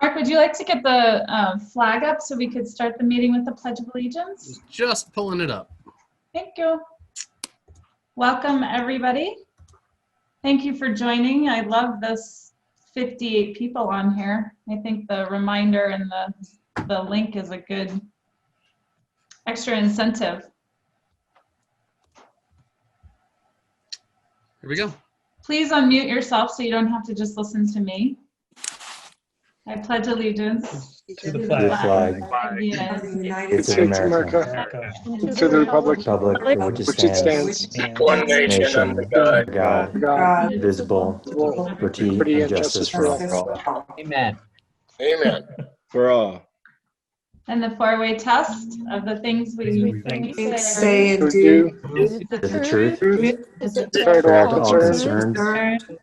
Mark, would you like to get the flag up so we could start the meeting with the Pledge of Allegiance? Just pulling it up. Thank you. Welcome, everybody. Thank you for joining. I love this 58 people on here. I think the reminder and the link is a good extra incentive. Here we go. Please unmute yourself so you don't have to just listen to me. I pledge allegiance to the flag of the United States of America, to the republic for which it stands, one nation, under God, God, indivisible, liberty and justice for all. Amen. Amen. for all. And the four-way test of the things we think, say and Do do. Is it the truth? Is it Fair to all all concerned?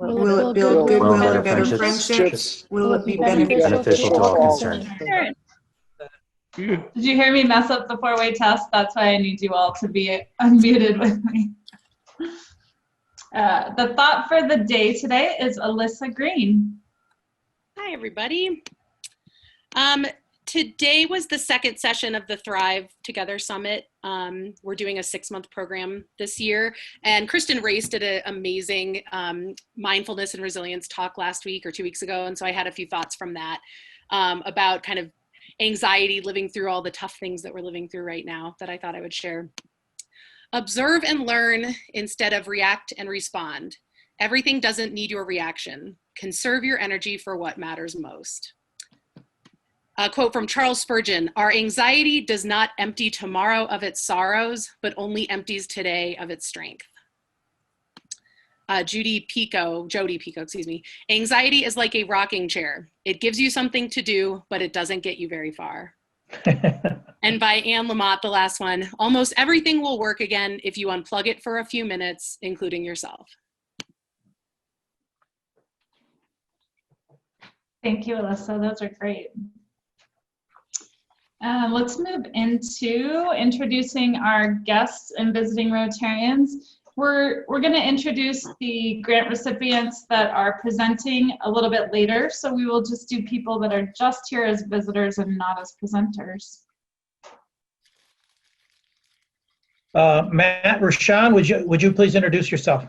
Will it build goodwill and better friendships? friendships? Will it be Beneficial to all concerned. Did you hear me mess up the four-way test? That's why I need you all to be unmuted with me. The thought for the day today is Alyssa Green. Hi, everybody. Today was the second session of the Thrive Together Summit. We're doing a 6-month program this year. And Kristen Race did an amazing mindfulness and resilience talk last week or 2 weeks ago. And so I had a few thoughts from that about kind of anxiety, living through all the tough things that we're living through right now that I thought I would share. Observe and learn instead of react and respond. Everything doesn't need your reaction. Conserve your energy for what matters most. A quote from Charles Spurgeon: "Our anxiety does not empty tomorrow of its sorrows, but only empties today of its strength." Jody Pico, excuse me. "Anxiety is like a rocking chair. It gives you something to do, but it doesn't get you very far." And by Anne Lamott, the last one: "Almost everything will work again if you unplug it for a few minutes, including yourself." Thank you, Alyssa. Those are great. Let's move into introducing our guests and visiting Rotarians. We're going to introduce the grant recipients that are presenting a little bit later, so we will just do people that are just here as visitors and not as presenters. Matt Rashawn, would you please introduce yourself?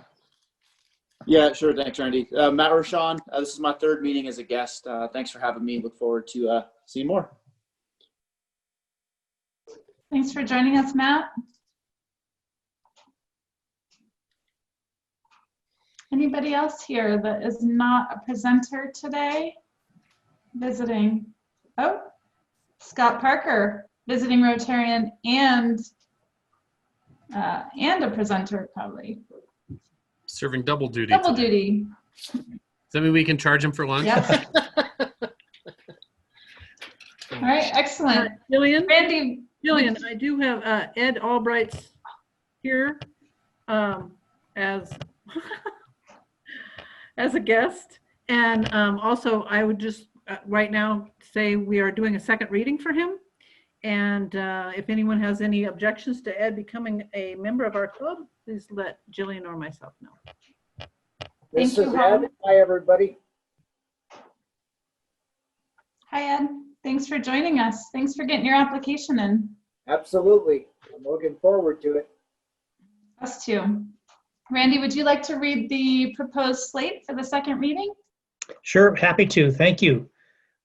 Yeah, sure. Thanks, Randy. Matt Rashawn. This is my 3rd meeting as a guest. Thanks for having me. Look forward to seeing more. Thanks for joining us, Matt. Anybody else here that is not a presenter today? Visiting. Oh, Scott Parker, visiting Rotarian and a presenter probably. Serving double duty. Double duty. Does that mean we can charge him for lunch? Yep. All right, excellent. Jillian, Randy. I do have Ed Albright here as as a guest, and also I would just right now say we are doing a 2nd reading for him, and if anyone has any objections to Ed becoming a member of our club, please let Jillian or myself know. This is Ed. Hi, everybody. Hi, Ed. Thanks for joining us. Thanks for getting your application in. Absolutely. I'm looking forward to it. Us too. Randy, would you like to read the proposed slate for the 2nd reading? Sure, happy to. Thank you.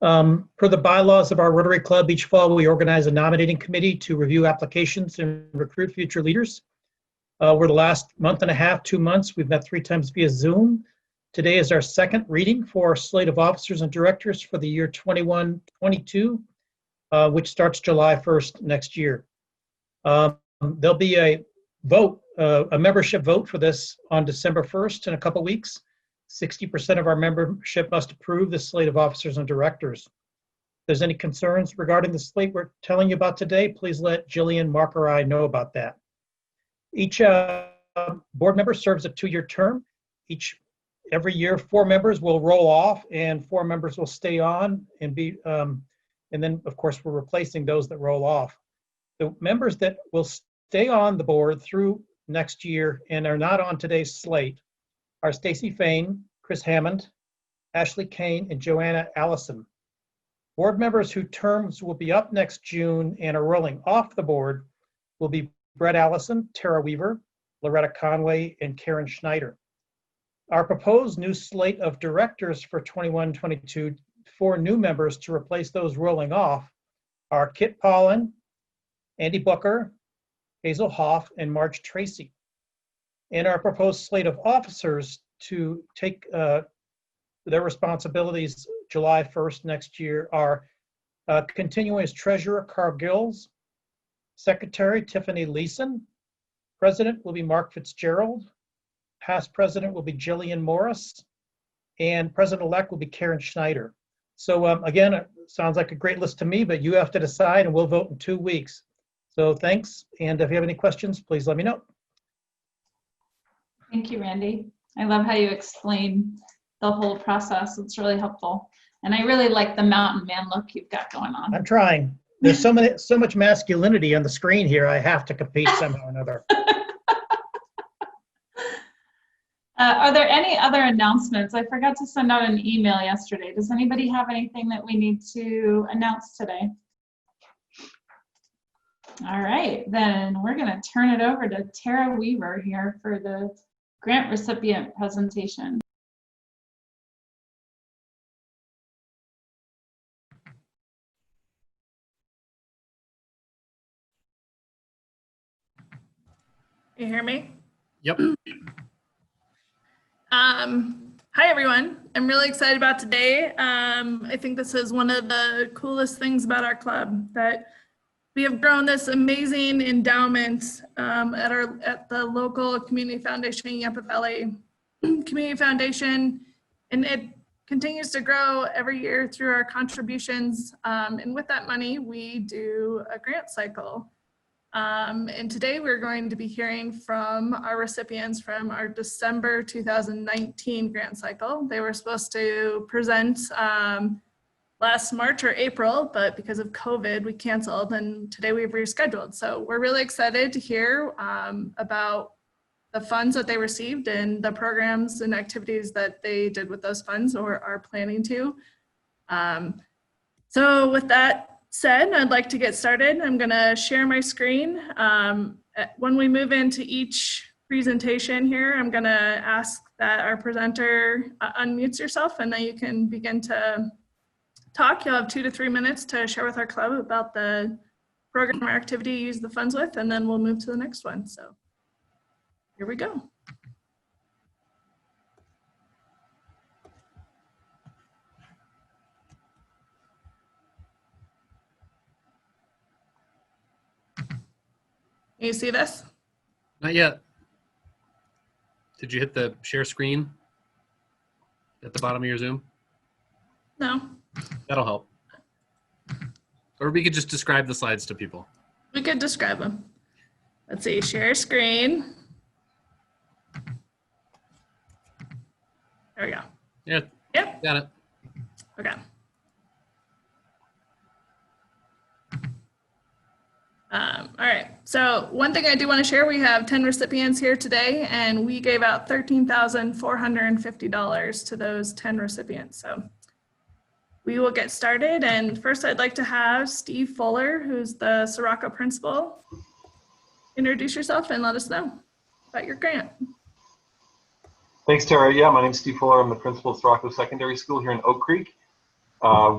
Per the bylaws of our Rotary Club, each fall we organize a nominating committee to review applications and recruit future leaders. Over the last month and a half, 2 months, we've met 3 times via Zoom. Today is our 2nd reading for our slate of officers and directors for the year 21-22, which starts July 1st next year. There'll be a vote, a membership vote for this on December 1st in a couple weeks. 60% of our membership must approve the slate of officers and directors. If there's any concerns regarding the slate we're telling you about today, please let Jillian, Mark, or I know about that. Each board member serves a 2-year term. Every year, 4 members will roll off and 4 members will stay on and be, and then of course we're replacing those that roll off. The members that will stay on the board through next year and are not on today's slate are Stacy Fain, Chris Hammond, Ashley Kane, and Joanna Allison. Board members whose terms will be up next June and are rolling off the board will be Brett Allison, Tara Weaver, Loretta Conway, and Karen Schneider. Our proposed new slate of directors for 21-22, 4 new members to replace those rolling off are Kit Pollan, Andy Booker, Hazel Hoff, and Marge Tracy. And our proposed slate of officers to take their responsibilities July 1st next year are continuing as treasurer Carl Gills, secretary Tiffany Leeson, president will be Mark Fitzgerald, past president will be Jillian Morris, and president-elect will be Karen Schneider. So again, it sounds like a great list to me, but you have to decide and we'll vote in 2 weeks. So thanks, and if you have any questions, please let me know. Thank you, Randy. I love how you explain the whole process. It's really helpful. And I really like the mountain man look you've got going on. I'm trying. There's so much masculinity on the screen here. I have to compete somehow or another. Are there any other announcements? I forgot to send out an email yesterday. Does anybody have anything that we need to announce today? All right, then we're going to turn it over to Tara Weaver here for the grant recipient presentation. You hear me? Yep. Hi everyone. I'm really excited about today. I think this is one of the coolest things about our club, that we have grown this amazing endowment at the local community foundation, Yampa Valley Community Foundation, and it continues to grow every year through our contributions. And with that money, we do a grant cycle. And today we're going to be hearing from our recipients from our December 2019 grant cycle. They were supposed to present last March or April, but because of COVID, we canceled, and today we've rescheduled. So we're really excited to hear about the funds that they received and the programs and activities that they did with those funds or are planning to. So with that said, I'd like to get started. I'm gonna share my screen. When we move into each presentation here, I'm gonna ask that our presenter unmutes yourself, and then you can begin to talk. You'll have 2 to 3 minutes to share with our club about the program or activity you use the funds with, and then we'll move to the next one. So here we go. Can you see this? Not yet. Did you hit the share screen at the bottom of your Zoom? No. That'll help. Or we could just describe the slides to people. We could describe them. Let's see, share screen. There we go. Yeah. Yep. Got it. Okay. All right, so one thing I do want to share, we have 10 recipients here today, and we gave out $13,450 to those 10 recipients. So we will get started, and first I'd like to have Steve Fuller, who's the Sirocco principal, introduce yourself and let us know about your grant. Thanks, Tara. Yeah, my name's Steve Fuller. I'm the principal of Sirocco Secondary School here in Oak Creek.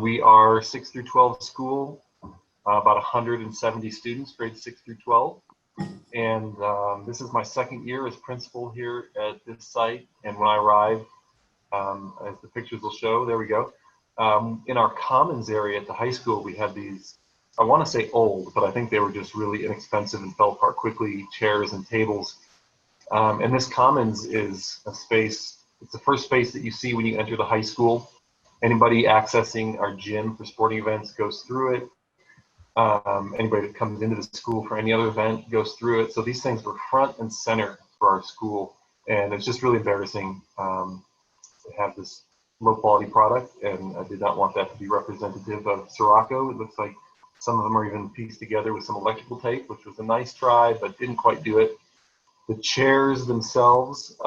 We are 6 through 12 school. About 170 students, grades 6 through 12. And this is my second year as principal here at this site. And when I arrived, as the pictures will show, there we go. In our commons area at the high school, we had these, I want to say old, but I think they were just really inexpensive and fell apart quickly, chairs and tables. And this commons is a space, it's the first space that you see when you enter the high school. Anybody accessing our gym for sporting events goes through it. Anybody that comes into the school for any other event goes through it. So these things were front and center for our school, and it's just really embarrassing to have this low quality product, and I did not want that to be representative of Sirocco. It looks like some of them are even pieced together with some electrical tape, which was a nice try, but didn't quite do it. The chairs themselves,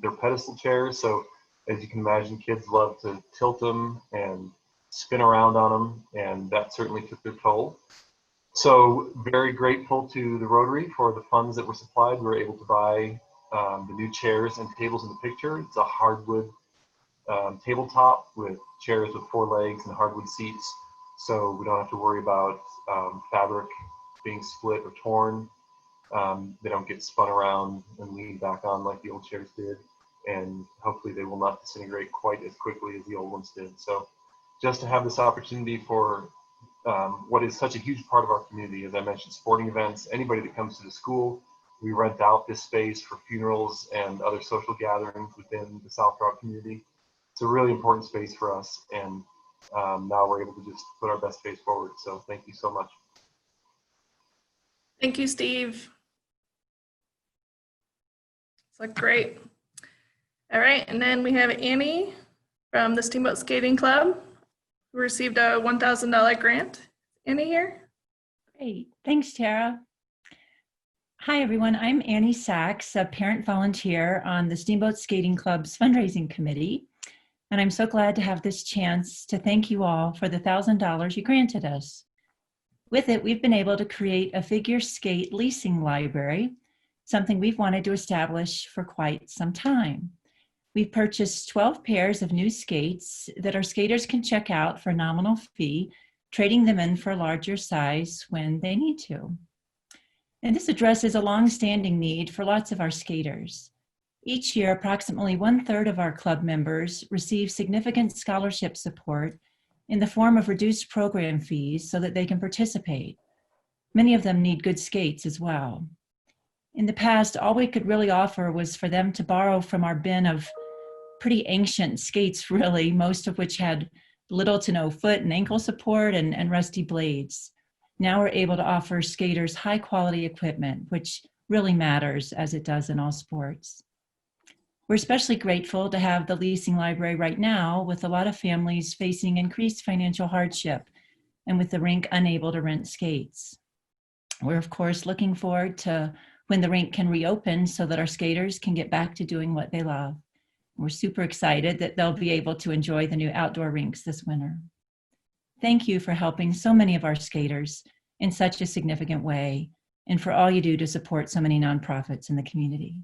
they're pedestal chairs, so as you can imagine, kids love to tilt them and spin around on them, and that certainly took their toll. So very grateful to the Rotary for the funds that were supplied. We were able to buy the new chairs and tables in the picture. It's a hardwood tabletop with chairs with 4 legs and hardwood seats, so we don't have to worry about fabric being split or torn. They don't get spun around and leaned back on like the old chairs did, and hopefully they will not disintegrate quite as quickly as the old ones did. So just to have this opportunity for what is such a huge part of our community, as I mentioned, sporting events, anybody that comes to the school, we rent out this space for funerals and other social gatherings within the South Rock community. It's a really important space for us, and now we're able to just put our best face forward. So thank you so much. Thank you, Steve. It's like great. All right, and then we have Annie from the Steamboat Skating Club, who received a $1,000 grant. Annie here? Great, thanks, Tara. Hi, everyone. I'm Annie Sachs, a parent volunteer on the Steamboat Skating Club's fundraising committee. And I'm so glad to have this chance to thank you all for the $1,000 you granted us. With it, we've been able to create a figure skate leasing library, something we've wanted to establish for quite some time. We've purchased 12 pairs of new skates that our skaters can check out for a nominal fee, trading them in for a larger size when they need to. And this addresses a long-standing need for lots of our skaters. Each year, approximately 1/3 of our club members receive significant scholarship support in the form of reduced program fees so that they can participate. Many of them need good skates as well. In the past, all we could really offer was for them to borrow from our bin of pretty ancient skates, really, most of which had little to no foot and ankle support and rusty blades. Now we're able to offer skaters high quality equipment, which really matters as it does in all sports. We're especially grateful to have the leasing library right now with a lot of families facing increased financial hardship and with the rink unable to rent skates. We're of course looking forward to when the rink can reopen so that our skaters can get back to doing what they love. We're super excited that they'll be able to enjoy the new outdoor rinks this winter. Thank you for helping so many of our skaters in such a significant way and for all you do to support so many nonprofits in the community.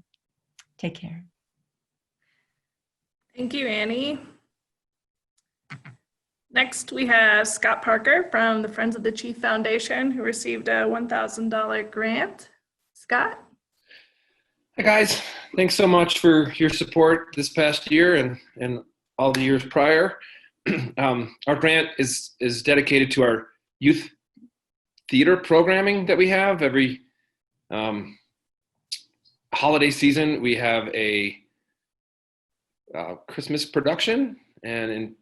Take care. Thank you, Annie. Next, we have Scott Parker from the Friends of the Chief Foundation, who received a $1,000 grant. Scott? Hi, guys. Thanks so much for your support this past year and all the years prior. Our grant is dedicated to our youth theater programming that we have. Every holiday season, we have a Christmas production, and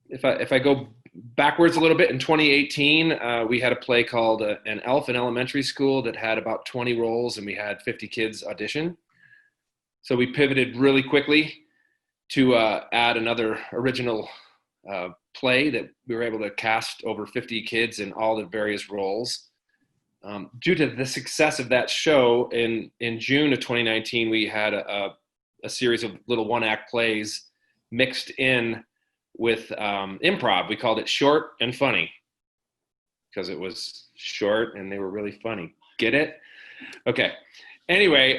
if I go backwards a little bit, in 2018 we had a play called An Elf in Elementary School that had about 20 roles, and we had 50 kids audition. So we pivoted really quickly to add another original play that we were able to cast over 50 kids in all the various roles. Due to the success of that show, in June of 2019 we had a series of little one-act plays mixed in with improv. We called it Short and Funny because it was short and they were really funny. Get it? Okay. Anyway,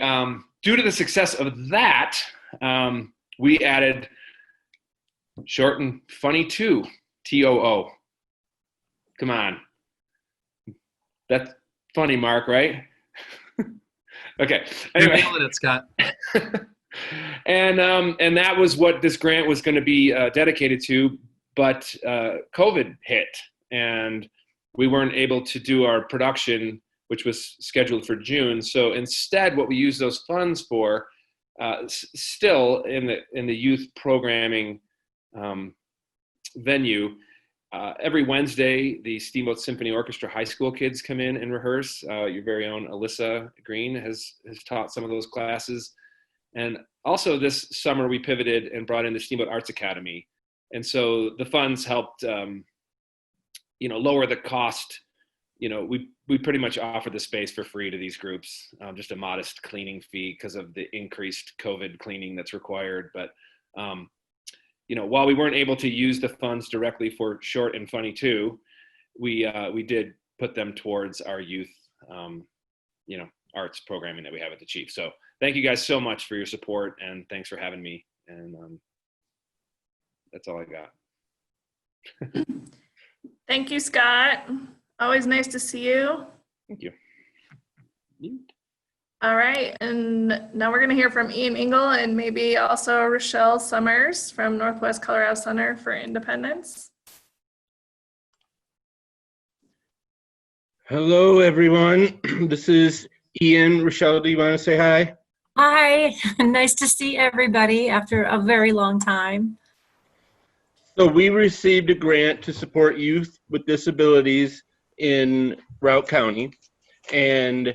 due to the success of that, we added Short and Funny 2, TOO. Come on. That's funny, Mark, right? Okay. Anyway. You're nailing it, Scott. And that was what this grant was going to be dedicated to, but COVID hit and we weren't able to do our production, which was scheduled for June. So instead, what we used those funds for, still in the youth programming venue, every Wednesday, the Steamboat Symphony Orchestra high school kids come in and rehearse. Your very own Alyssa Green has taught some of those classes. And also this summer we pivoted and brought in the Steamboat Arts Academy. And so the funds helped, lower the cost. We pretty much offer the space for free to these groups, just a modest cleaning fee because of the increased COVID cleaning that's required. But, while we weren't able to use the funds directly for Short and Funny Too, we did put them towards our youth, arts programming that we have at the Chief. So thank you guys so much for your support, and thanks for having me. And that's all I got. Thank you, Scott. Always nice to see you. Thank you. All right, and now we're going to hear from Ian Engel and maybe also Rochelle Summers from Northwest Colorado Center for Independence. Hello, everyone. This is Ian. Rochelle, do you want to say hi? Hi, nice to see everybody after a very long time. So we received a grant to support youth with disabilities in Routt County. And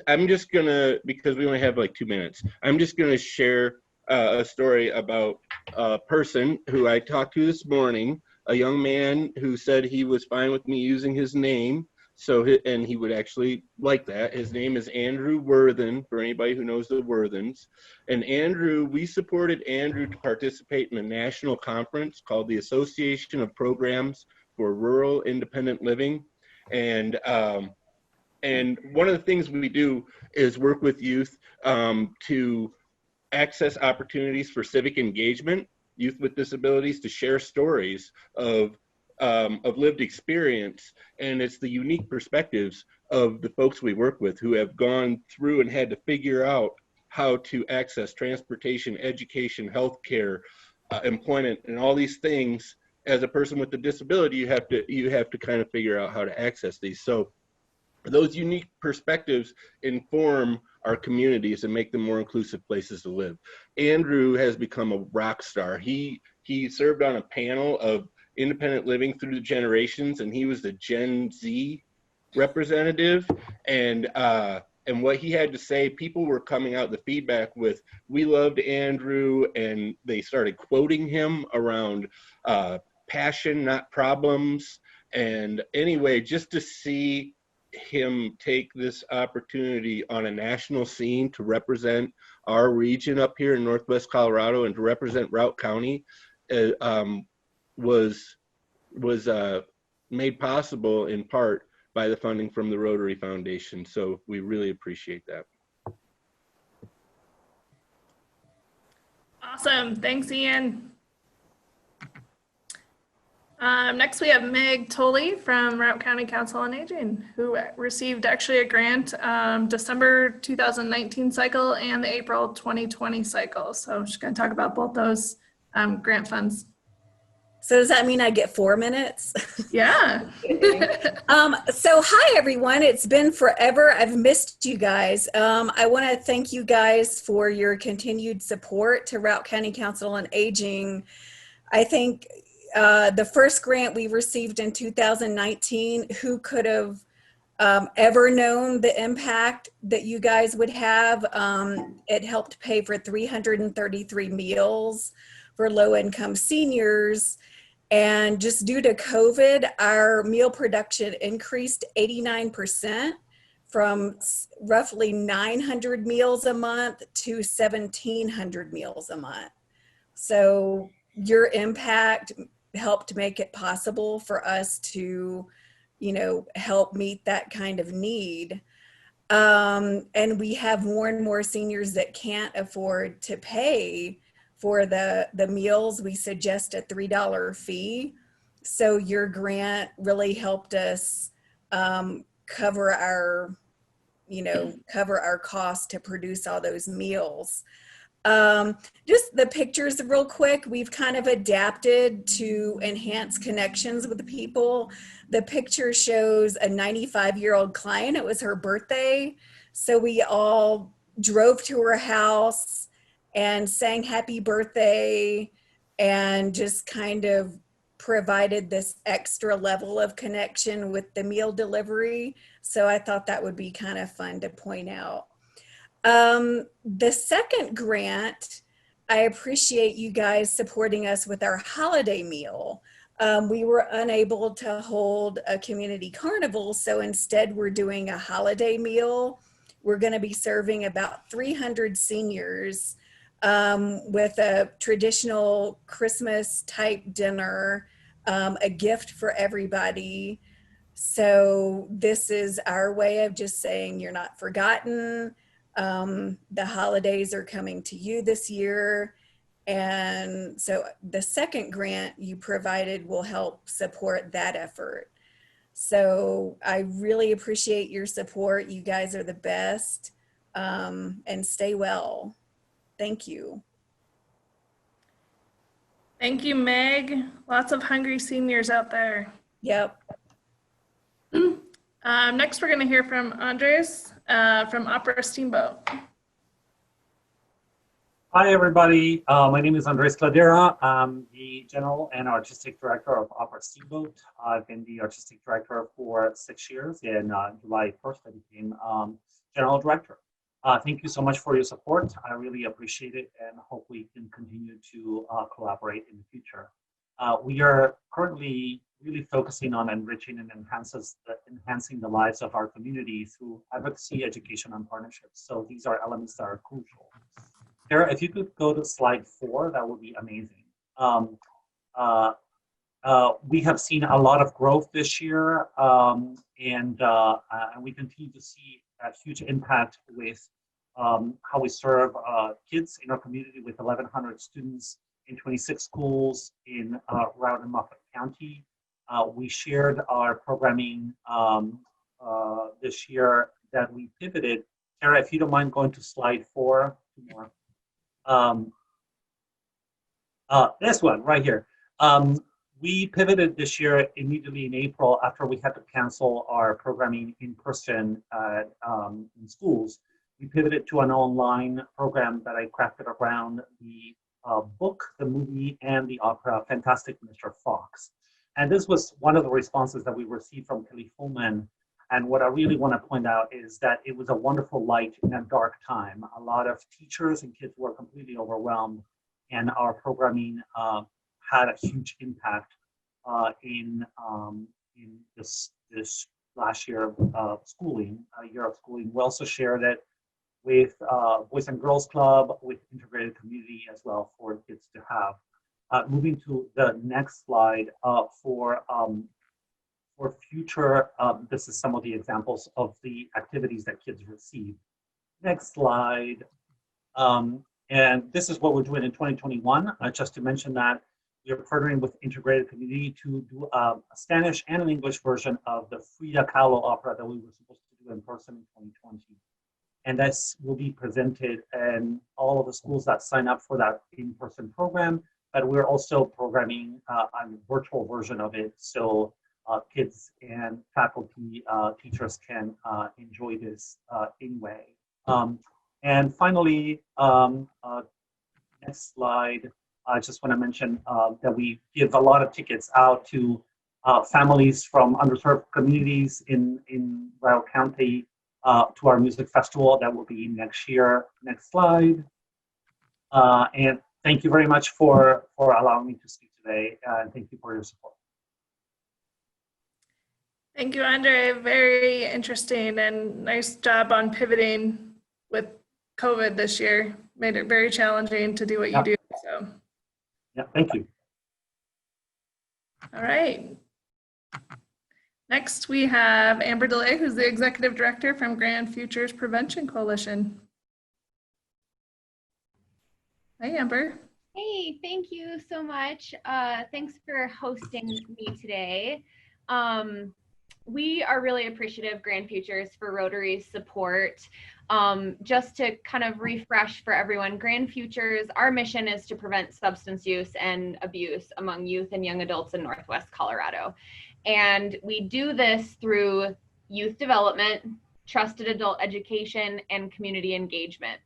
I'm just gonna, because we only have like 2 minutes, I'm just gonna share a story about a person who I talked to this morning, a young man who said he was fine with me using his name. And he would actually like that. His name is Andrew Worthen, for anybody who knows the Worthens. And we supported Andrew to participate in a national conference called the Association of Programs for Rural Independent Living. And one of the things we do is work with youth to access opportunities for civic engagement, youth with disabilities to share stories of lived experience, and it's the unique perspectives of the folks we work with who have gone through and had to figure out how to access transportation, education, healthcare, employment, and all these things. As a person with a disability, you have to kind of figure out how to access these. So those unique perspectives inform our communities and make them more inclusive places to live. Andrew has become a rock star. He served on a panel of independent living through the generations, and he was the Gen Z representative. And what he had to say, people were coming out the feedback with, we loved Andrew, and they started quoting him around passion, not problems. And anyway, just to see him take this opportunity on a national scene to represent our region up here in Northwest Colorado and to represent Routt County was made possible in part by the funding from the Rotary Foundation. So we really appreciate that. Awesome. Thanks, Ian. Next, we have Meg Tolley from Routt County Council on Aging, who received actually a grant December 2019 cycle and the April 2020 cycle. So she's going to talk about both those grant funds. So does that mean I get 4 minutes? Yeah. So hi, everyone. It's been forever. I've missed you guys. I want to thank you guys for your continued support to Routt County Council on Aging. I think the first grant we received in 2019, who could have ever known the impact that you guys would have? It helped pay for 333 meals for low-income seniors. And just due to COVID, our meal production increased 89% from roughly 900 meals a month to 1,700 meals a month. So your impact helped make it possible for us to, help meet that kind of need. And we have more and more seniors that can't afford to pay for the meals. We suggest a $3 fee. So your grant really helped us cover our costs to produce all those meals. Just the pictures real quick, we've kind of adapted to enhance connections with the people. The picture shows a 95-year-old client. It was her birthday. So we all drove to her house and sang happy birthday and just kind of provided this extra level of connection with the meal delivery. So I thought that would be kind of fun to point out. The second grant, I appreciate you guys supporting us with our holiday meal. We were unable to hold a community carnival, so instead we're doing a holiday meal. We're going to be serving about 300 seniors with a traditional Christmas type dinner, a gift for everybody. So this is our way of just saying you're not forgotten. The holidays are coming to you this year. And so the second grant you provided will help support that effort. So I really appreciate your support. You guys are the best. And stay well. Thank you. Thank you, Meg. Lots of hungry seniors out there. Yep. Next, we're going to hear from Andres from Opera Steamboat. Hi, everybody. My name is Andres Cladera. I'm the General and Artistic Director of Opera Steamboat. I've been the Artistic Director for 6 years. In July 1st, I became General Director. Thank you so much for your support. I really appreciate it and hope we can continue to collaborate in the future. We are currently really focusing on enriching and enhancing the lives of our community through advocacy, education, and partnerships. So these are elements that are crucial. Sarah, if you could go to slide 4, that would be amazing. We have seen a lot of growth this year, and we continue to see a huge impact with how we serve kids in our community with 1,100 students in 26 schools in Routt and Moffat County. We shared our programming this year that we pivoted. Sarah, if you don't mind going to slide 4, 2 more. This one right here. We pivoted this year immediately in April after we had to cancel our programming in person in schools. We pivoted to an online program that I crafted around the book, the movie, and the opera Fantastic Mr. Fox. And this was one of the responses that we received from Kelly Fullman. And what I really want to point out is that it was a wonderful light in a dark time. A lot of teachers and kids were completely overwhelmed, and our programming had a huge impact in this last year of schooling, year of schooling. We also shared it with Boys and Girls Club, with integrated community as well for kids to have. Moving to the next slide for future, this is some of the examples of the activities that kids receive. Next slide. And this is what we're doing in 2021. Just to mention that we are partnering with integrated community to do a Spanish and an English version of the Frida Kahlo opera that we were supposed to do in person in 2020. And this will be presented in all of the schools that sign up for that in-person program, but we're also programming a virtual version of it so kids and faculty, teachers can enjoy this anyway. And finally, next slide, I just want to mention that we give a lot of tickets out to families from underserved communities in Routt County to our music festival that will be next year. Next slide. And thank you very much for allowing me to speak today, and thank you for your support. Thank you, Andre. Very interesting and nice job on pivoting with COVID this year. Made it very challenging to do what you do. So. Yeah, thank you. All right. Next, we have Amber DeLay, who's the Executive Director from Grand Futures Prevention Coalition. Hi, Amber. Hey, thank you so much. Thanks for hosting me today. We are really appreciative, Grand Futures, for Rotary's support. Just to kind of refresh for everyone, Grand Futures, our mission is to prevent substance use and abuse among youth and young adults in Northwest Colorado. And we do this through youth development, trusted adult education, and community engagement.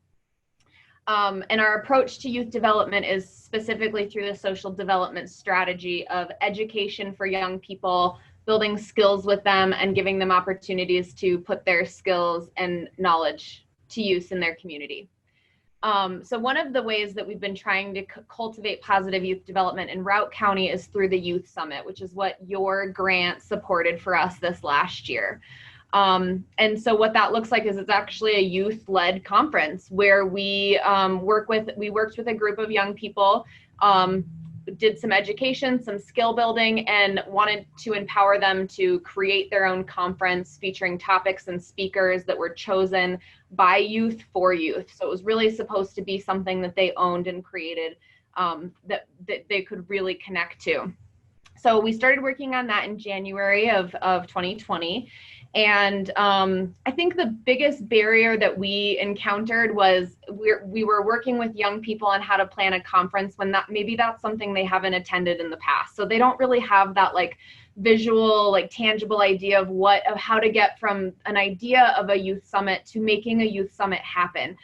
And our approach to youth development is specifically through the social development strategy of education for young people, building skills with them, and giving them opportunities to put their skills and knowledge to use in their community. So one of the ways that we've been trying to cultivate positive youth development in Routt County is through the Youth Summit, which is what your grant supported for us this last year. And so what that looks like is it's actually a youth-led conference where we worked with a group of young people, did some education, some skill building, and wanted to empower them to create their own conference featuring topics and speakers that were chosen by youth for youth. So it was really supposed to be something that they owned and created, that they could really connect to. So we started working on that in January of 2020. And I think the biggest barrier that we encountered was we were working with young people on how to plan a conference when maybe that's something they haven't attended in the past. So they don't really have that like visual, like tangible idea of how to get from an idea of a youth summit to making a youth summit happen.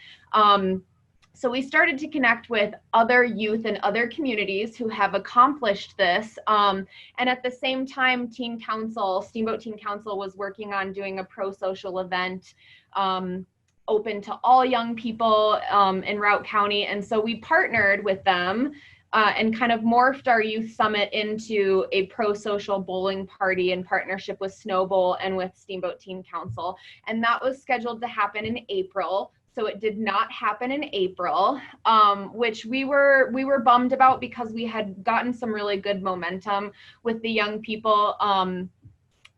So we started to connect with other youth and other communities who have accomplished this. And at the same time, Steamboat Teen Council was working on doing a pro-social event open to all young people in Routt County. And so we partnered with them and kind of morphed our youth summit into a pro-social bowling party in partnership with Snow Bowl and with Steamboat Teen Council. And that was scheduled to happen in April. So it did not happen in April, which we were bummed about because we had gotten some really good momentum with the young people.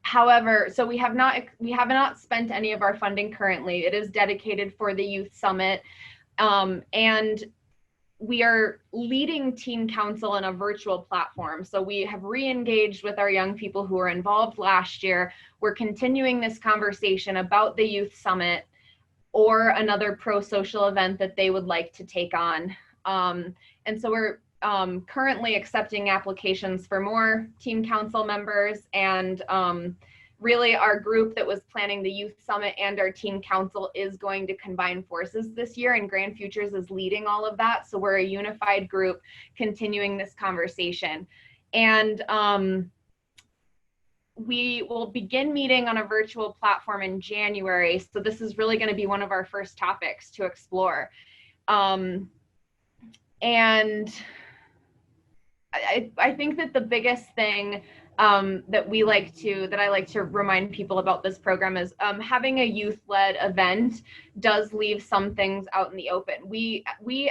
However, so we have not spent any of our funding currently. It is dedicated for the youth summit, and we are leading Teen Council in a virtual platform. So we have re-engaged with our young people who were involved last year. We're continuing this conversation about the youth summit or another pro-social event that they would like to take on. And so we're currently accepting applications for more Teen Council members, and really our group that was planning the Youth Summit and our Teen Council is going to combine forces this year, and Grand Futures is leading all of that. So we're a unified group continuing this conversation. And we will begin meeting on a virtual platform in January. So this is really going to be one of our first topics to explore. And I think that the biggest thing that I like to remind people about this program is having a youth-led event does leave some things out in the open. We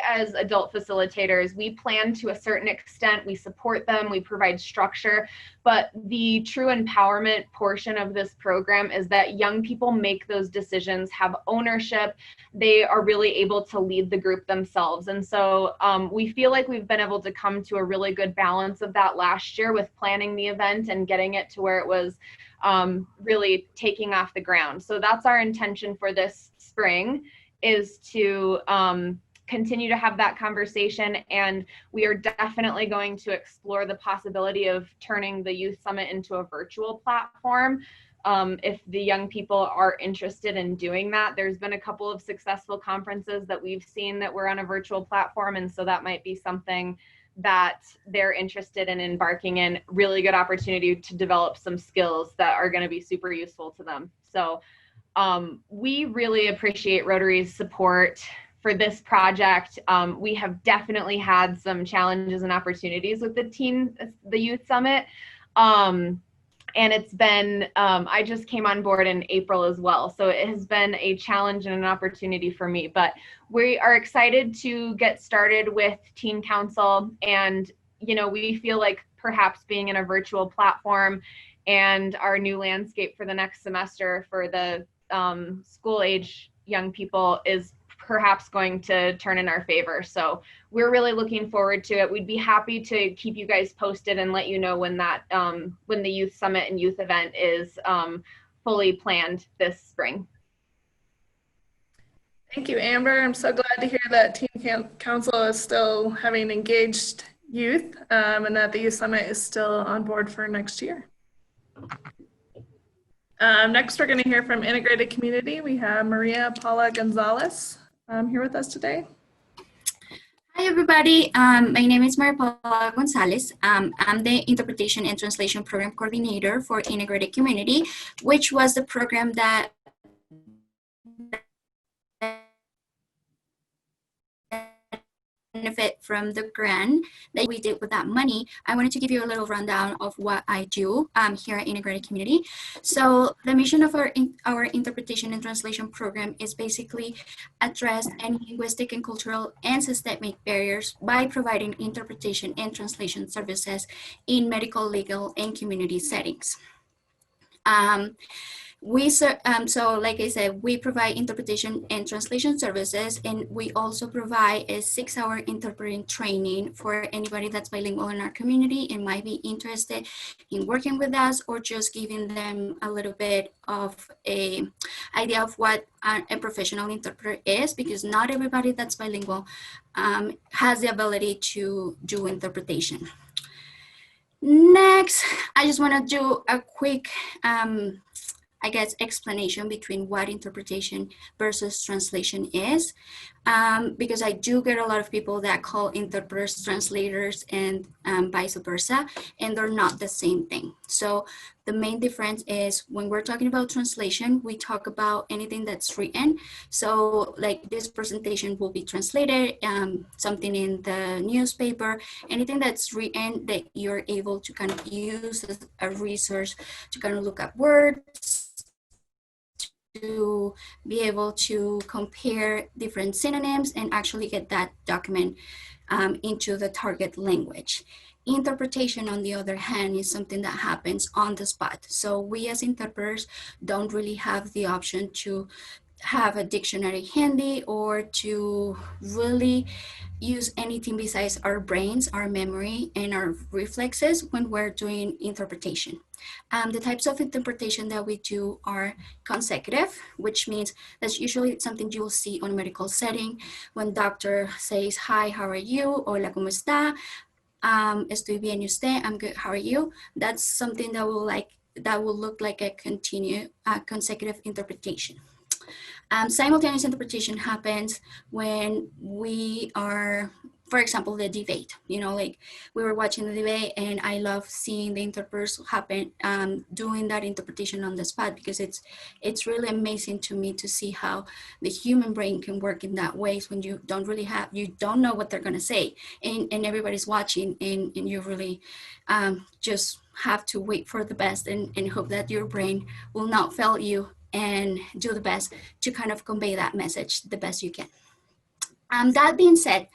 as adult facilitators, we plan to a certain extent, we support them, we provide structure, but the true empowerment portion of this program is that young people make those decisions, have ownership, they are really able to lead the group themselves. And so we feel like we've been able to come to a really good balance of that last year with planning the event and getting it to where it was really taking off the ground. So that's our intention for this spring, is to continue to have that conversation, and we are definitely going to explore the possibility of turning the Youth Summit into a virtual platform. If the young people are interested in doing that. There's been a couple of successful conferences that we've seen that were on a virtual platform, and so that might be something that they're interested in embarking in. Really good opportunity to develop some skills that are going to be super useful to them. So we really appreciate Rotary's support for this project. We have definitely had some challenges and opportunities with the Youth Summit. And it's been, I just came on board in April as well. So it has been a challenge and an opportunity for me, but we are excited to get started with Teen Council. And, you know, we feel like perhaps being in a virtual platform and our new landscape for the next semester for the school age young people is perhaps going to turn in our favor. So we're really looking forward to it. We'd be happy to keep you guys posted and let you know when that when the Youth Summit and youth event is fully planned this spring. Thank you, Amber. I'm so glad to hear that Teen Council is still having engaged youth and that the Youth Summit is still on board for next year. Next, we're going to hear from Integrated Community. We have Maria Paula Gonzalez here with us today. Hi, everybody. My name is Maria Paula Gonzalez. I'm the Interpretation and Translation Program Coordinator for Integrated Community, which was the program that benefit from the grant that we did with that money, I wanted to give you a little rundown of what I do here at Integrated Community. So the mission of our interpretation and translation program is basically address any linguistic and cultural and systemic barriers by providing interpretation and translation services in medical, legal, and community settings. So like I said, we provide interpretation and translation services, and we also provide a 6-hour interpreting training for anybody that's bilingual in our community and might be interested in working with us, or just giving them a little bit of a idea of what a professional interpreter is, because not everybody that's bilingual has the ability to do interpretation. Next, I just want to do a quick I guess, explanation between what interpretation versus translation is, because I do get a lot of people that call interpreters translators and vice versa, and they're not the same thing. So the main difference is when we're talking about translation, we talk about anything that's written. So like this presentation will be translated, something in the newspaper, anything that's written that you're able to kind of use as a resource to kind of look at words, to be able to compare different synonyms and actually get that document into the target language. Interpretation, on the other hand, is something that happens on the spot. So we as interpreters don't really have the option to have a dictionary handy or to really use anything besides our brains, our memory, and our reflexes when we're doing interpretation. The types of interpretation that we do are consecutive, which means that's usually something you will see on a medical setting when doctor says, "Hi, how are you?" Hola, ¿cómo está? Estoy bien, ¿y usted? I'm good, how are you? That's something that will look like a consecutive interpretation. Simultaneous interpretation happens when we are, for example, the debate. You know, like we were watching the debate, and I love seeing the interpreters doing that interpretation on the spot, because it's really amazing to me to see how the human brain can work in that way when you don't know what they're gonna say, and everybody's watching, and you really just have to wait for the best and hope that your brain will not fail you and do the best to kind of convey that message the best you can. That being said,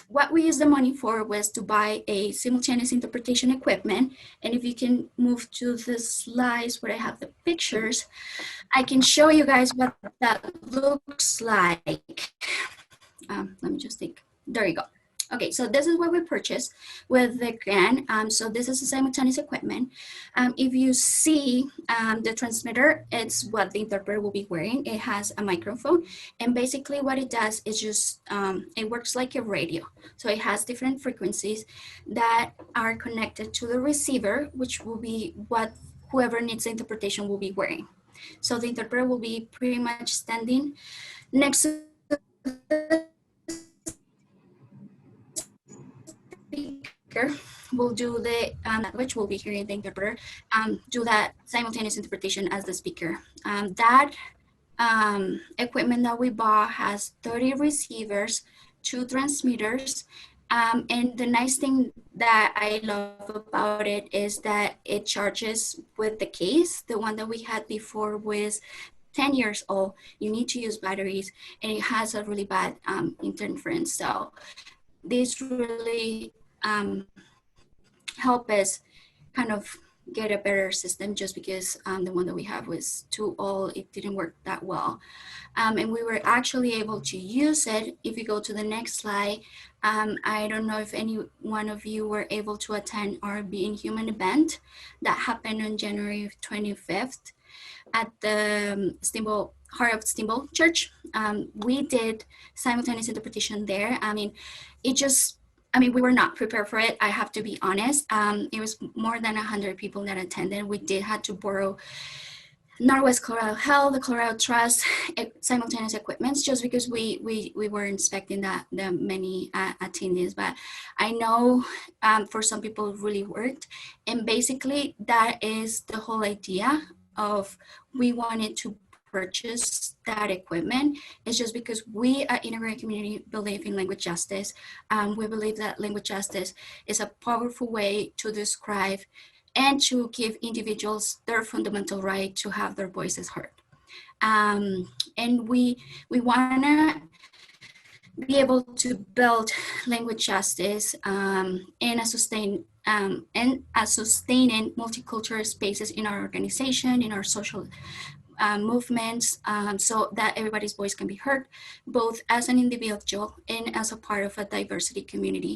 what we used the money for was to buy a simultaneous interpretation equipment. And if you can move to the slides where I have the pictures, I can show you guys what that looks like. Let me just think. There you go. Okay, so this is what we purchased with the grant. So this is a simultaneous equipment. If you see the transmitter, it's what the interpreter will be wearing. It has a microphone, and basically what it does is just, it works like a radio. So it has different frequencies that are connected to the receiver, which will be what whoever needs the interpretation will be wearing. So the interpreter will be pretty much standing next to the speaker, will do the which will be hearing the interpreter do that simultaneous interpretation as the speaker. That equipment that we bought has 30 receivers, 2 transmitters, and the nice thing that I love about it is that it charges with the case. The one that we had before was 10 years old. You need to use batteries, and it has a really bad interference. So this really help us kind of get a better system, just because the one that we have was too old. It didn't work that well. And we were actually able to use it. If you go to the next slide, I don't know if any one of you were able to attend our Being Human event that happened on January 25th at the Heart of Steamboat Church. We did simultaneous interpretation there. We were not prepared for it. I have to be honest. It was more than 100 people that attended. We did have to borrow Northwest Colorado Health, the Colorado Trust, simultaneous equipments, just because we were expecting that many attendees. But I know for some people it really worked. And basically that is the whole idea of, we wanted to purchase that equipment. It's just because we at Integrated Community believe in language justice. We believe that language justice is a powerful way to describe and to give individuals their fundamental right to have their voices heard. And we want to be able to build language justice in a sustaining multicultural spaces in our organization, in our social movements, so that everybody's voice can be heard, both as an individual and as a part of a diversity community.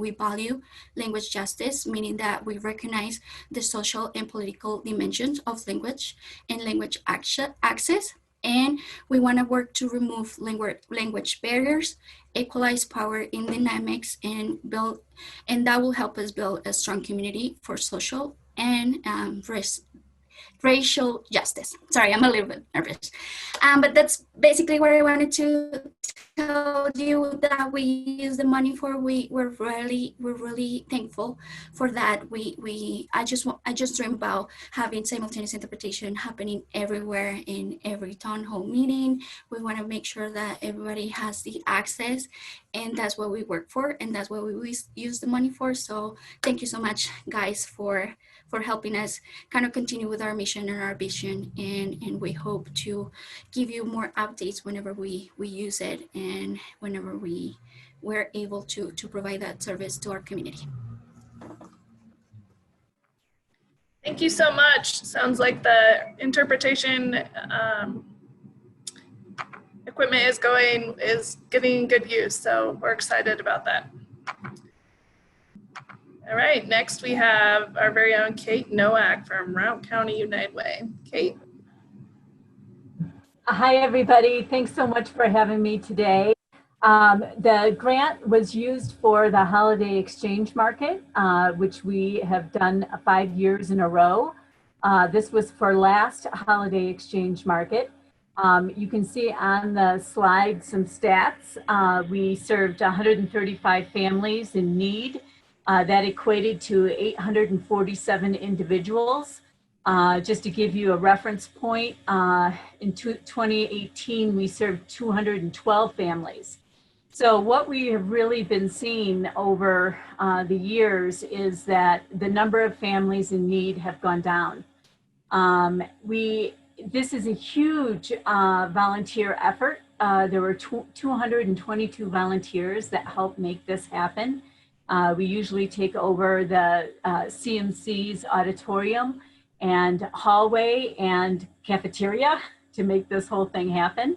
We value language justice, meaning that we recognize the social and political dimensions of language and language access. And we want to work to remove language barriers, equalize power in dynamics, and that will help us build a strong community for social and racial justice. Sorry, I'm a little bit nervous. But that's basically what I wanted to tell you that we use the money for. We're really thankful for that. I just dream about having simultaneous interpretation happening everywhere in every town hall meeting. We want to make sure that everybody has the access, and that's what we work for, and that's what we use the money for. So thank you so much, guys, for helping us kind of continue with our mission and our vision, and we hope to give you more updates whenever we use it and whenever we're able to provide that service to our community. Thank you so much. Sounds like the interpretation equipment is getting good use, so we're excited about that. All right, next we have our very own Kate Nowak from Routt County United Way. Kate. Hi, everybody. Thanks so much for having me today. The grant was used for the holiday exchange market, which we have done 5 years in a row. This was for last holiday exchange market. You can see on the slide some stats. We served 135 families in need. That equated to 847 individuals. Just to give you a reference point, in 2018, we served 212 families. So what we have really been seeing over the years is that the number of families in need have gone down. This is a huge volunteer effort. There were 222 volunteers that helped make this happen. We usually take over the CMC's auditorium and hallway and cafeteria to make this whole thing happen.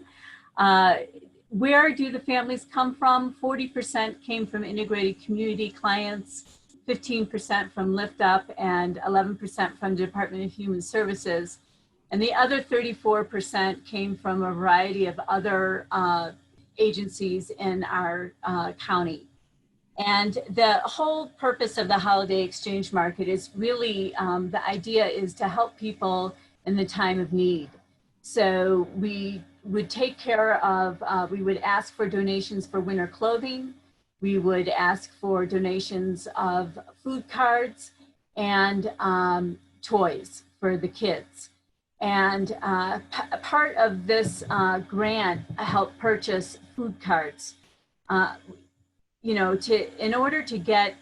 Where do the families come from? 40% came from integrated community clients, 15% from Lift Up, and 11% from the Department of Human Services. And the other 34% came from a variety of other agencies in our county. And the whole purpose of the holiday exchange market is really, the idea is to help people in the time of need. So we would take care of, we would ask for donations for winter clothing. We would ask for donations of food cards and toys for the kids. And part of this grant helped purchase food cards. You know, in order to get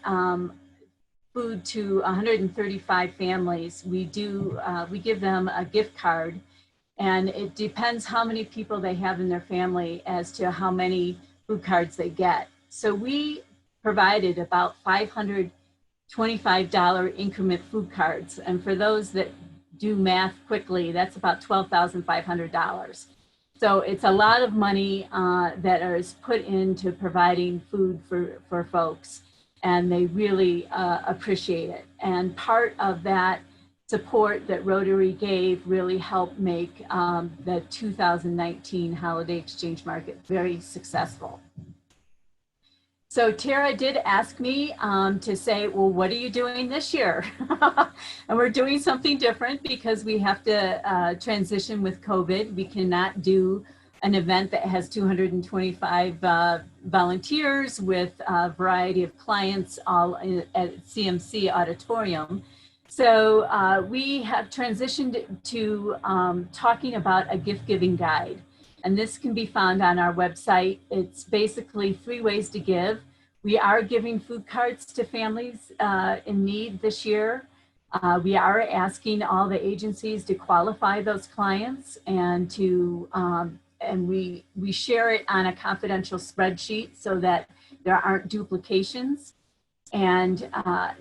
food to 135 families, we give them a gift card, and it depends how many people they have in their family as to how many food cards they get. So we provided about $525 increment food cards, and for those that do math quickly, that's about $12,500. So it's a lot of money that is put into providing food for folks, and they really appreciate it. And part of that support that Rotary gave really helped make the 2019 Holiday Exchange Market very successful. So Tara did ask me to say, well, what are you doing this year? And we're doing something different because we have to transition with COVID. We cannot do an event that has 225 volunteers with a variety of clients all at CMC auditorium. So we have transitioned to talking about a gift giving guide. And this can be found on our website. It's basically 3 ways to give. We are giving food cards to families in need this year. We are asking all the agencies to qualify those clients and to and we share it on a confidential spreadsheet so that there aren't duplications. And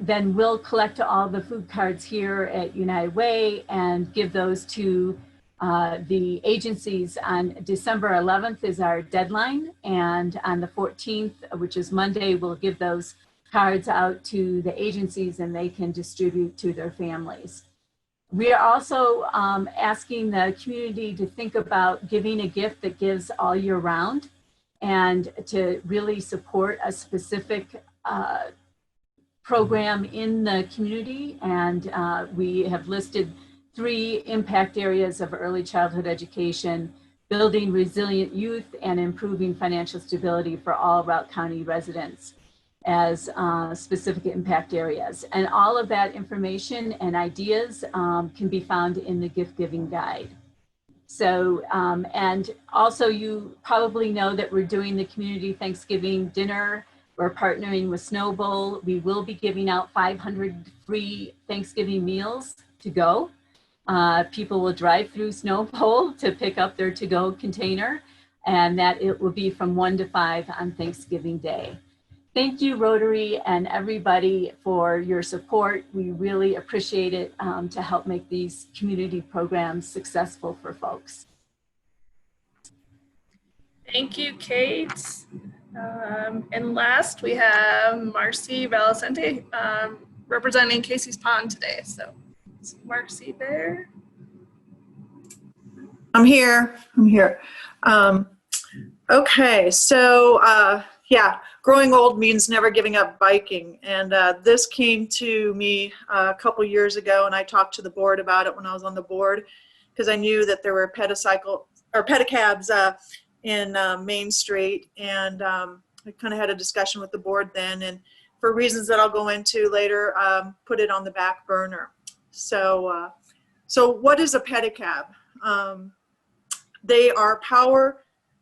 then we'll collect all the food cards here at United Way and give those to the agencies. On December 11th is our deadline. And on the 14th, which is Monday, we'll give those cards out to the agencies and they can distribute to their families. We are also asking the community to think about giving a gift that gives all year round and to really support a specific program in the community. And we have listed 3 impact areas of early childhood education: building resilient youth and improving financial stability for all Routt County residents as specific impact areas. And all of that information and ideas can be found in the gift giving guide. So, and also you probably know that we're doing the community Thanksgiving dinner. We're partnering with Snowbowl. We will be giving out 500 free Thanksgiving meals to go. People will drive through Snowbowl to pick up their to-go container, and that it will be from 1 to 5 on Thanksgiving Day. Thank you, Rotary and everybody, for your support. We really appreciate it to help make these community programs successful for folks. Thank you, Kate. And last, we have Marcy Valicente representing Casey's Pond today. So, is Marcy there? I'm here. Okay, so yeah, growing old means never giving up biking. And this came to me a couple years ago, and I talked to the board about it when I was on the board, because I knew that there were pedicabs in Main Street, and I kind of had a discussion with the board then, and for reasons that I'll go into later, put it on the back burner. So, so what is a pedicab? They are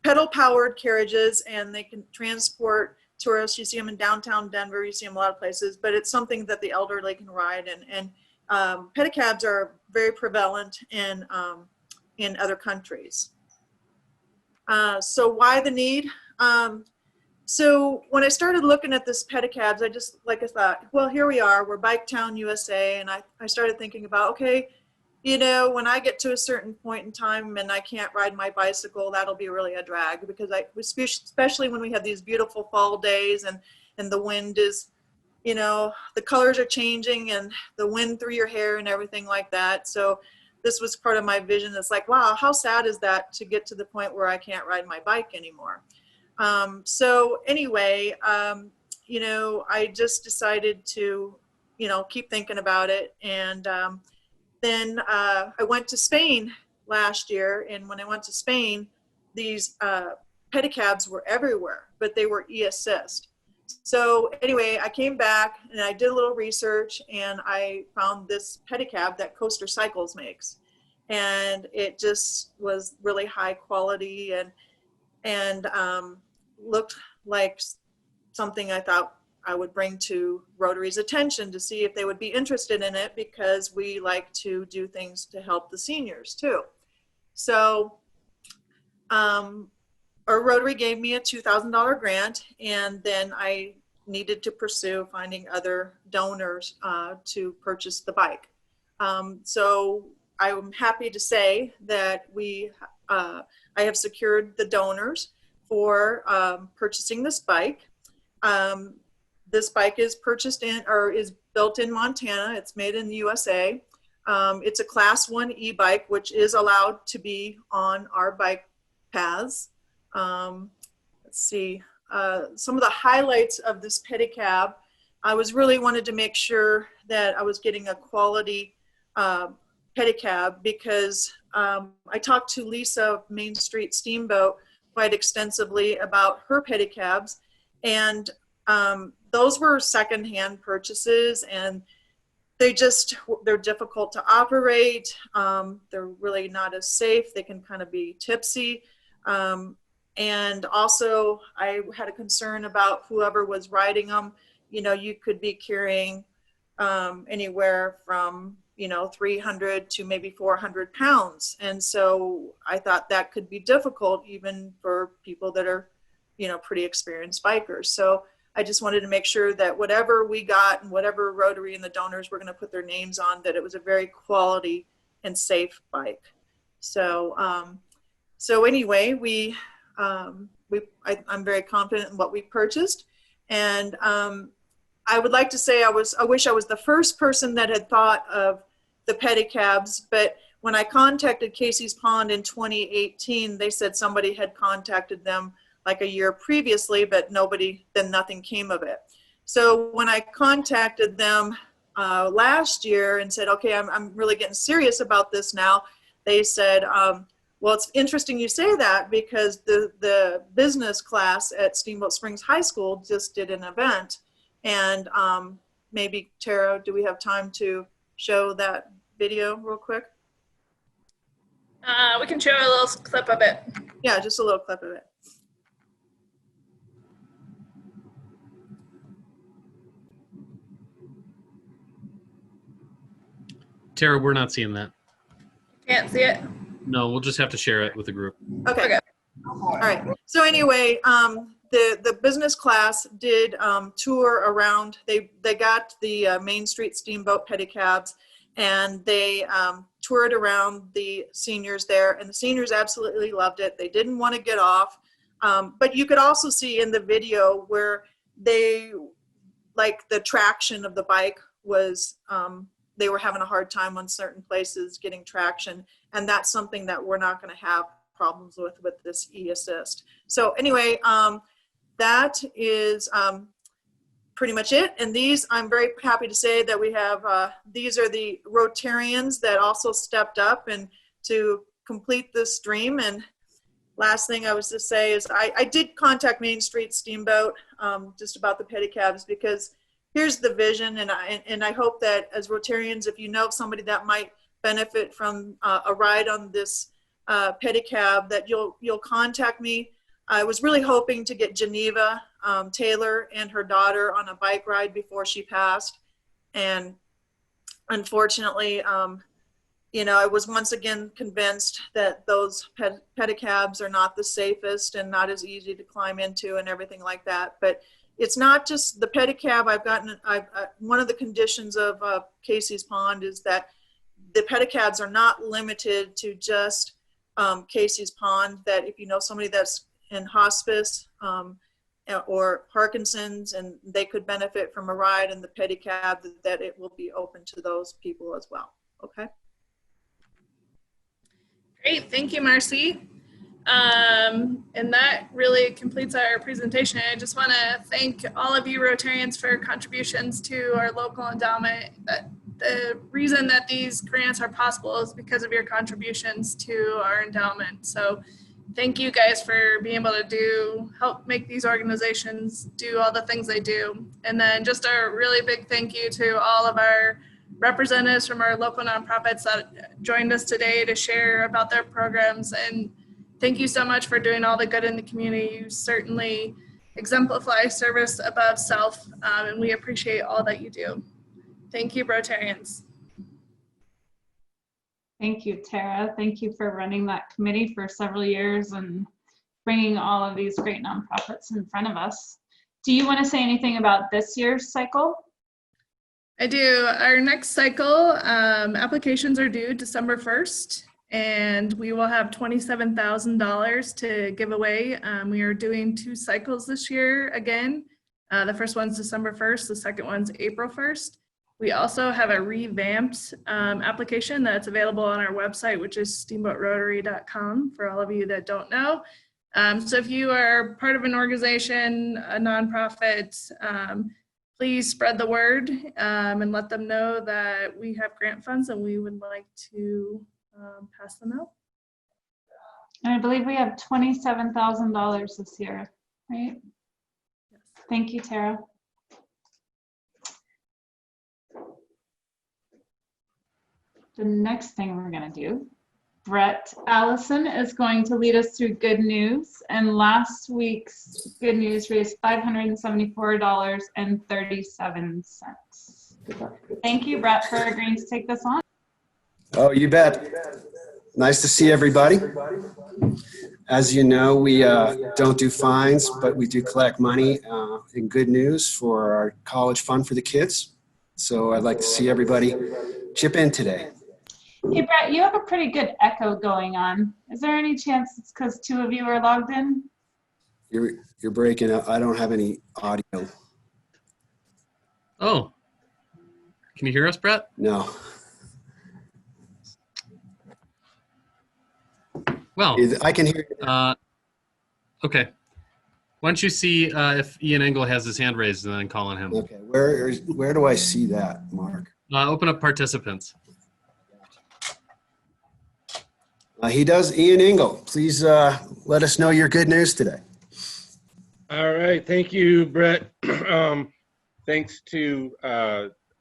pedal-powered carriages, and they can transport tourists. You see them in downtown Denver. You see them a lot of places, but it's something that the elderly can ride. And pedicabs are very prevalent in other countries. So why the need? So when I started looking at this pedicabs, I thought, well, here we are, we're Bike Town, USA. And I started thinking about, okay, you know, when I get to a certain point in time and I can't ride my bicycle, that'll be really a drag, because especially when we have these beautiful fall days and the wind is, you know, the colors are changing and the wind through your hair and everything like that. So this was part of my vision. It's like, wow, how sad is that to get to the point where I can't ride my bike anymore? So anyway, you know, I just decided to, you know, keep thinking about it. And then I went to Spain last year. And when I went to Spain, these pedicabs were everywhere, but they were e-assist. So anyway, I came back and I did a little research, and I found this pedicab that Coaster Cycles makes. And it just was really high quality and looked like something I thought I would bring to Rotary's attention to see if they would be interested in it, because we like to do things to help the seniors too. So our Rotary gave me a $2,000 grant, and then I needed to pursue finding other donors to purchase the bike. So I'm happy to say that I have secured the donors for purchasing this bike. This bike is is built in Montana. It's made in the USA. It's a Class 1 e-bike, which is allowed to be on our bike paths. Let's see, some of the highlights of this pedicab. I really wanted to make sure that I was getting a quality pedicab, because I talked to Lisa of Main Street Steamboat quite extensively about her pedicabs, and those were secondhand purchases, and they're difficult to operate. They're really not as safe. They can kind of be tipsy. And also I had a concern about whoever was riding them. You know, you could be carrying anywhere from, 300 to maybe 400 pounds. And so I thought that could be difficult even for people that are, pretty experienced bikers. So I just wanted to make sure that whatever we got and whatever Rotary and the donors were going to put their names on, that it was a very quality and safe bike. So, anyway, I'm very confident in what we purchased. And I would like to say I wish I was the first person that had thought of the pedicabs, but when I contacted Casey's Pond in 2018, they said somebody had contacted them like a year previously, but nothing came of it. So when I contacted them last year and said, okay, I'm really getting serious about this now, they said, well, it's interesting you say that because the business class at Steamboat Springs High School just did an event. And maybe, Tara, do we have time to show that video real quick? We can show a little clip of it. Yeah, just a little clip of it. Tara, we're not seeing that. Can't see it? No, we'll just have to share it with the group. Okay. All right. So anyway, the business class did tour around. They got the Main Street Steamboat pedicabs, and they toured around the seniors there, and the seniors absolutely loved it. They didn't want to get off, but you could also see in the video where they, like, the traction of the bike was, they were having a hard time on certain places getting traction, and that's something that we're not going to have problems with this e-assist. So anyway, that is pretty much it. And these, I'm very happy to say that we have, these are the Rotarians that also stepped up and to complete this dream. And last thing I was to say is I did contact Main Street Steamboat just about the pedicabs, because here's the vision. And I hope that as Rotarians, if you know somebody that might benefit from a ride on this pedicab, that you'll contact me. I was really hoping to get Geneva Taylor and her daughter on a bike ride before she passed. And unfortunately, I was once again convinced that those pedicabs are not the safest and not as easy to climb into and everything like that. But it's not just the pedicab. One of the conditions of Casey's Pond is that the pedicabs are not limited to just Casey's Pond, that if you know somebody that's in hospice or Parkinson's and they could benefit from a ride in the pedicab, that it will be open to those people as well. Okay. Great, thank you, Marcy. And that really completes our presentation. I just want to thank all of you Rotarians for your contributions to our local endowment. The reason that these grants are possible is because of your contributions to our endowment. So thank you guys for being able to help make these organizations do all the things they do. And then just a really big thank you to all of our representatives from our local nonprofits that joined us today to share about their programs. And thank you so much for doing all the good in the community. You certainly exemplify service above self, and we appreciate all that you do. Thank you, Rotarians. Thank you, Tara. Thank you for running that committee for several years and bringing all of these great nonprofits in front of us. Do you want to say anything about this year's cycle? I do. Our next cycle, applications are due December 1st, and we will have $27,000 to give away. We are doing 2 cycles this year again. The first one's December 1st, the second one's April 1st. We also have a revamped application that's available on our website, which is steamboatrotary.com for all of you that don't know. So if you are part of an organization, a nonprofit, please spread the word and let them know that we have grant funds and we would like to pass them out. And I believe we have $27,000 this year, right? Yes. Thank you, Tara. the next thing we're gonna do, Brett Allison is going to lead us through good news. And last week's good news raised $574.37. Thank you, Brett, for agreeing to take this on. Oh, you bet. Nice to see everybody. As you know, we don't do fines, but we do collect money in good news for our college fund for the kids. So I'd like to see everybody chip in today. Hey, Brett, you have a pretty good echo going on. Is there any chance it's because 2 of you are logged in? You're breaking up. I don't have any audio. Oh, can you hear us, Brett? No. Well, I can hear you. Okay. Why don't you see if Ian Engel has his hand raised and then call on him. Okay. Where do I see that, Mark? Open up participants. He does. Ian Engel, please let us know your good news today. All right. Thank you, Brett. Thanks to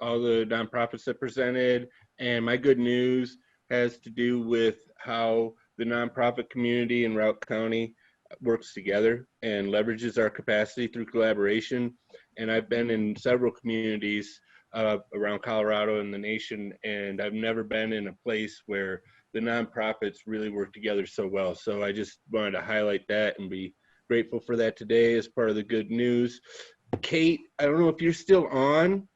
all the nonprofits that presented. And my good news has to do with how the nonprofit community in Routt County works together and leverages our capacity through collaboration. And I've been in several communities around Colorado and the nation, and I've never been in a place where the nonprofits really work together so well. So I just wanted to highlight that and be grateful for that today as part of the good news. Kate, I don't know if you're still on,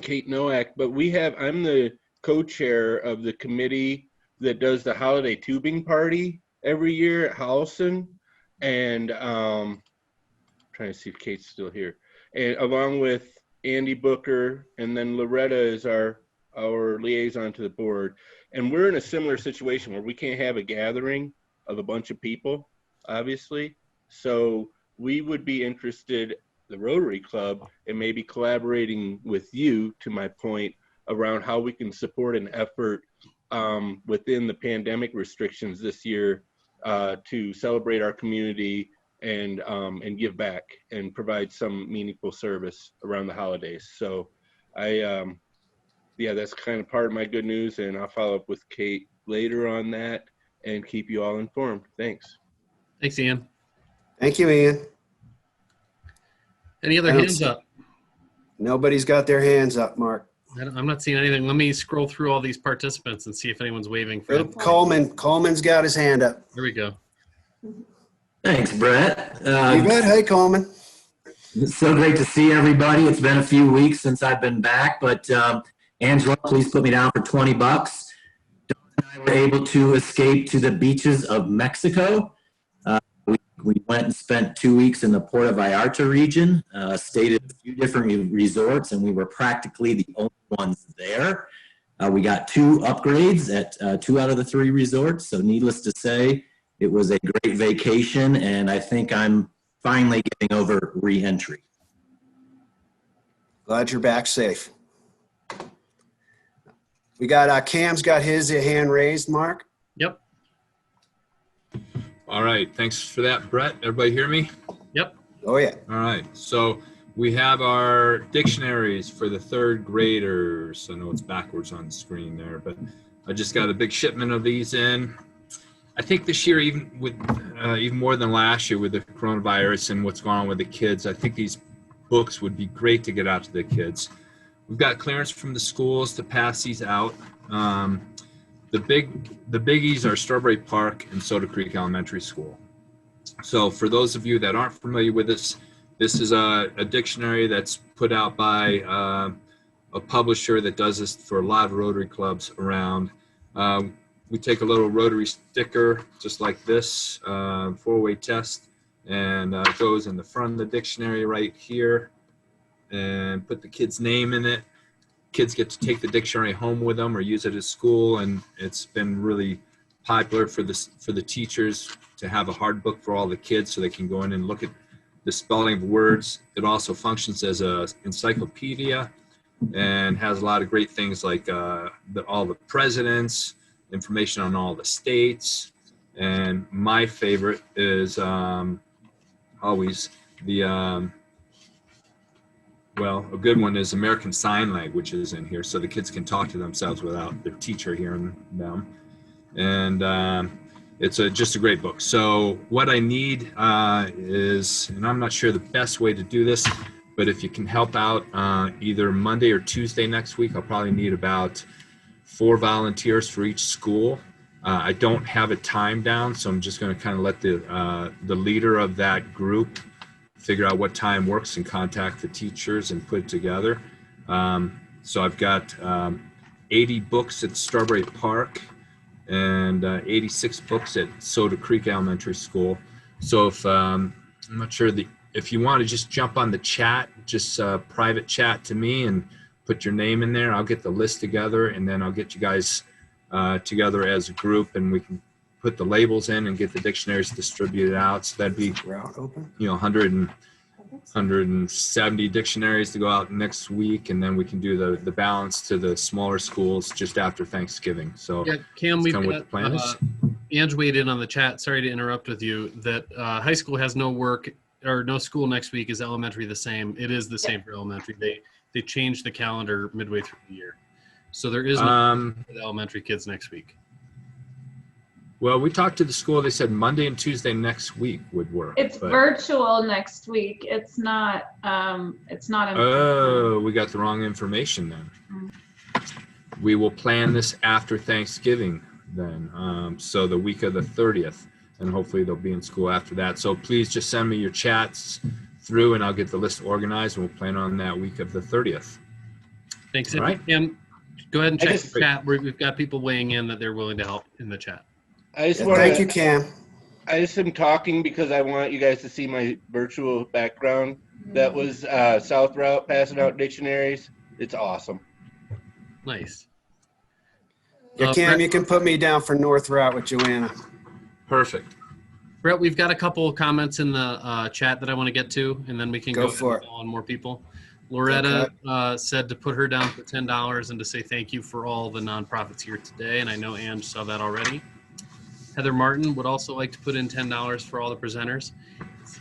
Kate Nowak, but I'm the co-chair of the committee that does the holiday tubing party every year at Howelson. And trying to see if Kate's still here. And along with Andy Booker, and then Loretta is our liaison to the board. And we're in a similar situation where we can't have a gathering of a bunch of people, obviously. So we would be interested, the Rotary Club, in maybe collaborating with you, to my point, around how we can support an effort within the pandemic restrictions this year to celebrate our community and give back and provide some meaningful service around the holidays. So yeah, that's kind of part of my good news, and I'll follow up with Kate later on that and keep you all informed. Thanks. Thanks, Ian. Thank you, Ian. Any other hands up? Nobody's got their hands up, Mark. I'm not seeing anything. Let me scroll through all these participants and see if anyone's waving. For Coleman's got his hand up. There we go. Thanks, Brett. You bet. Hey, Coleman. It's so great to see everybody. It's been a few weeks since I've been back, but Angela, please put me down for $20. Dawn and I were able to escape to the beaches of Mexico. We went and spent 2 weeks in the Puerto Vallarta region, stayed at a few different resorts, and we were practically the only ones there. We got 2 upgrades at 2 out of the 3 resorts, so needless to say, it was a great vacation, and I think I'm finally getting over re-entry. Glad you're back safe. We got Cam's got his hand raised, Mark. Yep. All right, thanks for that, Brett. Everybody hear me? Yep. Oh, yeah. All right, so we have our dictionaries for the 3rd graders. I know it's backwards on the screen there, but I just got a big shipment of these in. I think this year, even more than last year with the coronavirus and what's going on with the kids, I think these books would be great to get out to the kids. We've got clearance from the schools to pass these out. The biggies are Strawberry Park and Soda Creek Elementary School. So for those of you that aren't familiar with this is a dictionary that's put out by a publisher that does this for a lot of Rotary clubs around. We take a little Rotary sticker just like this, 4-way test, and it goes in the front of the dictionary right here, and put the kid's name in it. Kids get to take the dictionary home with them or use it at school, and it's been really popular for the teachers to have a hard book for all the kids so they can go in and look at the spelling of words. It also functions as an encyclopedia and has a lot of great things like all the presidents, information on all the states, and my favorite is always the well, a good one is American Sign Language is in here, so the kids can talk to themselves without their teacher hearing them. And it's just a great book. So what I need is, and I'm not sure the best way to do this, but if you can help out either Monday or Tuesday next week, I'll probably need about 4 volunteers for each school. I don't have it timed down, so I'm just going to kind of let the leader of that group figure out what time works and contact the teachers and put it together. So I've got 80 books at Strawberry Park and 86 books at Soda Creek Elementary School. So if I'm not sure if you want to just jump on the chat, just private chat to me and put your name in there, I'll get the list together, and then I'll get you guys together as a group, and we can put the labels in and get the dictionaries distributed out. So that'd be, 170 dictionaries to go out next week, and then we can do the balance to the smaller schools just after Thanksgiving. So Yeah, Cam, we've kind of what got, the plan is. Ange weighed in on the chat. Sorry to interrupt with you. That high school has no work or no school next week. Is elementary the same? It is the same for elementary. They changed the calendar midway through the year, so there is no for the elementary kids next week. Well, we talked to the school. They said Monday and Tuesday next week would work. It's virtual next week. It's not. It's not. Oh, we got the wrong information then. We will plan this after Thanksgiving then. So the week of the 30th, and hopefully they'll be in school after that. So please just send me your chats through, and I'll get the list organized, and we'll plan on that week of the 30th. Thanks. All right. Cam, go ahead and check the chat. We've got people weighing in that they're willing to help in the chat. Thank you, Cam. I just am talking because I want you guys to see my virtual background. That was South Route passing out dictionaries. It's awesome. Nice. Yeah, Cam, you can put me down for North Route with Joanna. Perfect. Brett, we've got a couple of comments in the chat that I want to get to, and then we can go for and call on more people. Loretta said to put her down for $10 and to say thank you for all the nonprofits here today, and I know Ange saw that already. Heather Martin would also like to put in $10 for all the presenters.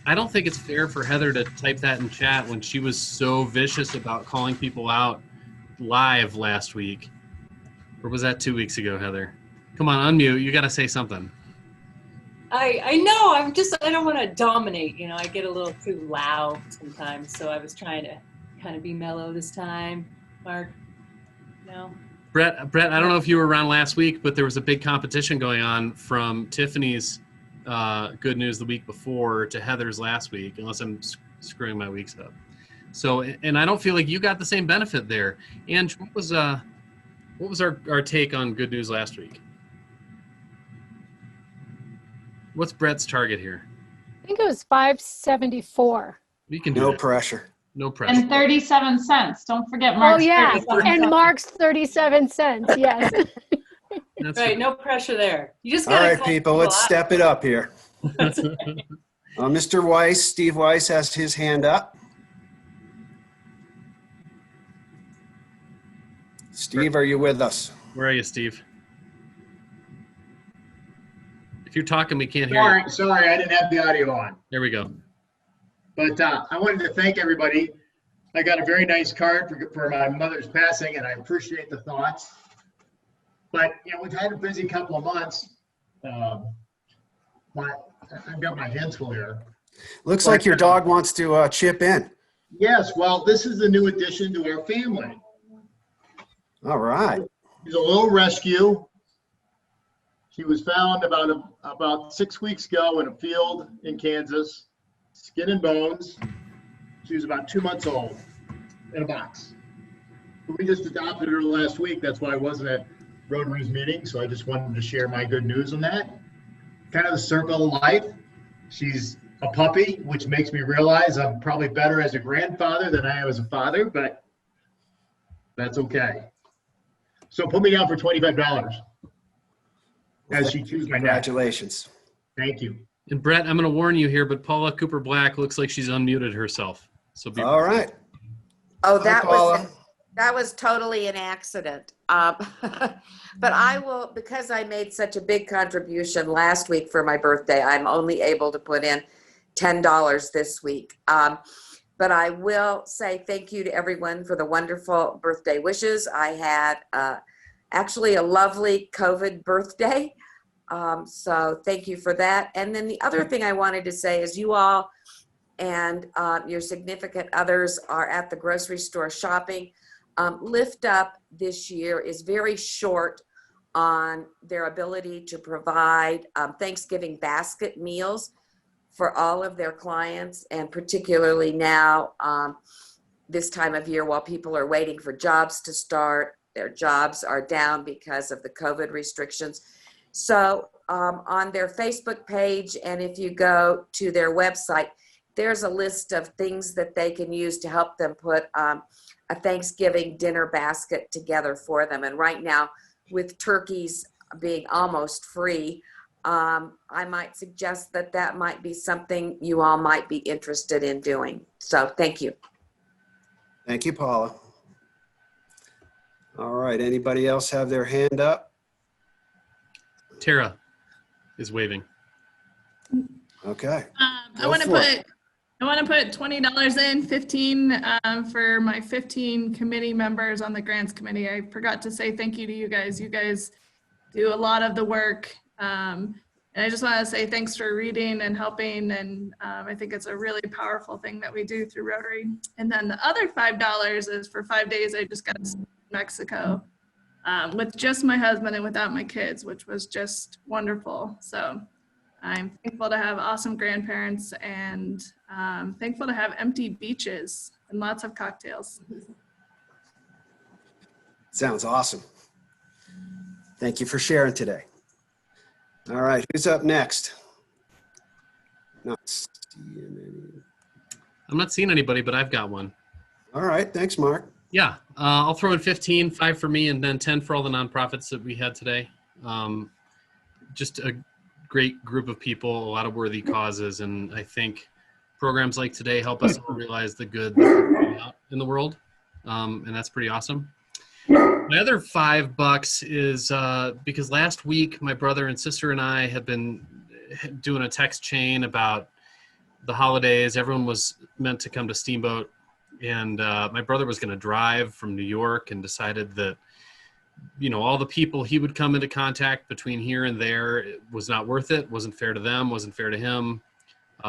I don't think it's fair for Heather to type that in chat when she was so vicious about calling people out live last week. Or was that 2 weeks ago, Heather? Come on, unmute. You got to say something. I know. I don't want to dominate. You know, I get a little too loud sometimes. So I was trying to kind of be mellow this time. Mark, no. Brett, I don't know if you were around last week, but there was a big competition going on from Tiffany's Good News the week before to Heather's last week, unless I'm screwing my weeks up. So, and I don't feel like you got the same benefit there. And what was our take on Good News last week? What's Brett's target here? I think it was 574. We can do No that. pressure. No pressure. And 37 cents. Don't forget Mark's. Oh yeah, 37 and cents. Mark's 37 cents. Yes. Right, no pressure there. You just All gotta right, call people, let's out. step it up here. Mr. Weiss, Steve Weiss has his hand up. Steve, are you with us? Where are you, Steve? If you're talking, we can't hear you. Sorry, I didn't have the audio on. There we go. But I wanted to thank everybody. I got a very nice card for my mother's passing, and I appreciate the thoughts. But, you know, we've had a busy couple of months. I've got my hands full here. Looks like your dog wants to chip in. Yes, well, this is a new addition to our family. All right. She's a little rescue. She was found about 6 weeks ago in a field in Kansas, skin and bones. She was about 2 months old in a box. We just adopted her last week. That's why I wasn't at Rotary's meeting. So I just wanted to share my good news on that. Kind of the circle of life. She's a puppy, which makes me realize I'm probably better as a grandfather than I am as a father, but that's okay. So put me down for $25 as she chews my neck. Congratulations. Thank you. And Brett, I'm going to warn you here, but Paula Cooper Black looks like she's unmuted herself. So be all right. Oh, Hi, that was totally an accident. But I will, because I made such a big contribution last week for my birthday, I'm only able to put in $10 this week. But I will say thank you to everyone for the wonderful birthday wishes. I had actually a lovely COVID birthday. So thank you for that. And then the other thing I wanted to say is you all and your significant others are at the grocery store shopping. Lift Up this year is very short on their ability to provide Thanksgiving basket meals for all of their clients, and particularly now, this time of year while people are waiting for jobs to start, their jobs are down because of the COVID restrictions. So on their Facebook page, and if you go to their website, there's a list of things that they can use to help them put a Thanksgiving dinner basket together for them. And right now, with turkeys being almost free, I might suggest that that might be something you all might be interested in doing. So thank you. Thank you, Paula. All right, anybody else have their hand up? Tara is waving. Okay. I want to put $20 in, 15 for my 15 committee members on the grants committee. I forgot to say thank you to you guys. You guys do a lot of the work. And I just want to say thanks for reading and helping. And I think it's a really powerful thing that we do through Rotary. And then the other $5 is for 5 days I just got to Mexico with just my husband and without my kids, which was just wonderful. So I'm thankful to have awesome grandparents and thankful to have empty beaches and lots of cocktails. Sounds awesome. Thank you for sharing today. All right, who's up next? Not seeing any. I'm not seeing anybody, but I've got one. All right, thanks, Mark. Yeah, I'll throw in 15, 5 for me, and then 10 for all the nonprofits that we had today. Just a great group of people, a lot of worthy causes, and I think programs like today help us all realize the good that's going out in the world, and that's pretty awesome. My other $5 is because last week my brother and sister and I have been doing a text chain about the holidays. Everyone was meant to come to Steamboat, and my brother was going to drive from New York and decided that, you know, all the people he would come into contact between here and there, it was not worth it, wasn't fair to them, wasn't fair to him.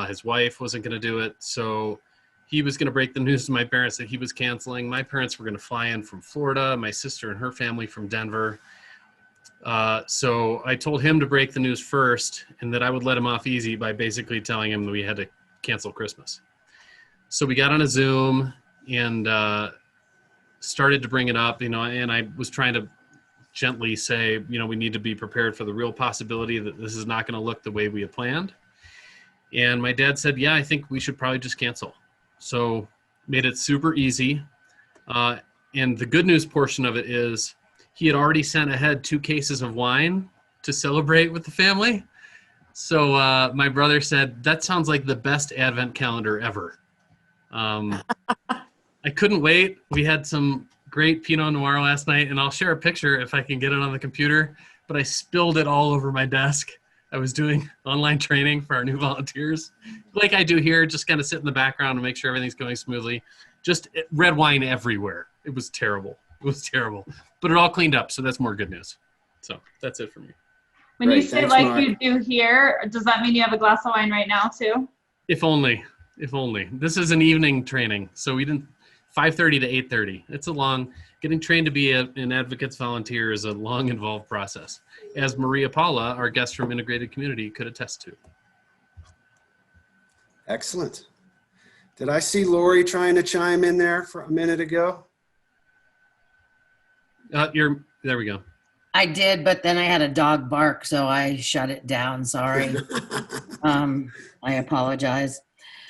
His wife wasn't going to do it. So he was going to break the news to my parents that he was canceling. My parents were going to fly in from Florida, my sister and her family from Denver. So I told him to break the news first and that I would let him off easy by basically telling him that we had to cancel Christmas. So we got on a Zoom and started to bring it up, you know, and I was trying to gently say, you know, we need to be prepared for the real possibility that this is not going to look the way we had planned. And my dad said, yeah, I think we should probably just cancel. So made it super easy. And the good news portion of it is he had already sent ahead 2 cases of wine to celebrate with the family. So my brother said, that sounds like the best Advent calendar ever. I couldn't wait. We had some great Pinot Noir last night, and I'll share a picture if I can get it on the computer, but I spilled it all over my desk. I was doing online training for our new volunteers, like I do here, just kind of sit in the background and make sure everything's going smoothly. Just red wine everywhere. It was terrible. It was terrible, but it all cleaned up, so that's more good news. So that's it for me. When you say like you do here, does that mean you have a glass of wine right now too? If only. If only. This is an evening training, so we didn't 5:30 to 8:30. It's a long, getting trained to be an advocates volunteer is a long, involved process, as Maria Paula, our guest from Integrated Community, could attest to. Excellent. Did I see Lori trying to chime in there for a minute ago? There we go. I did, but then I had a dog bark, so I shut it down. Sorry. I apologize.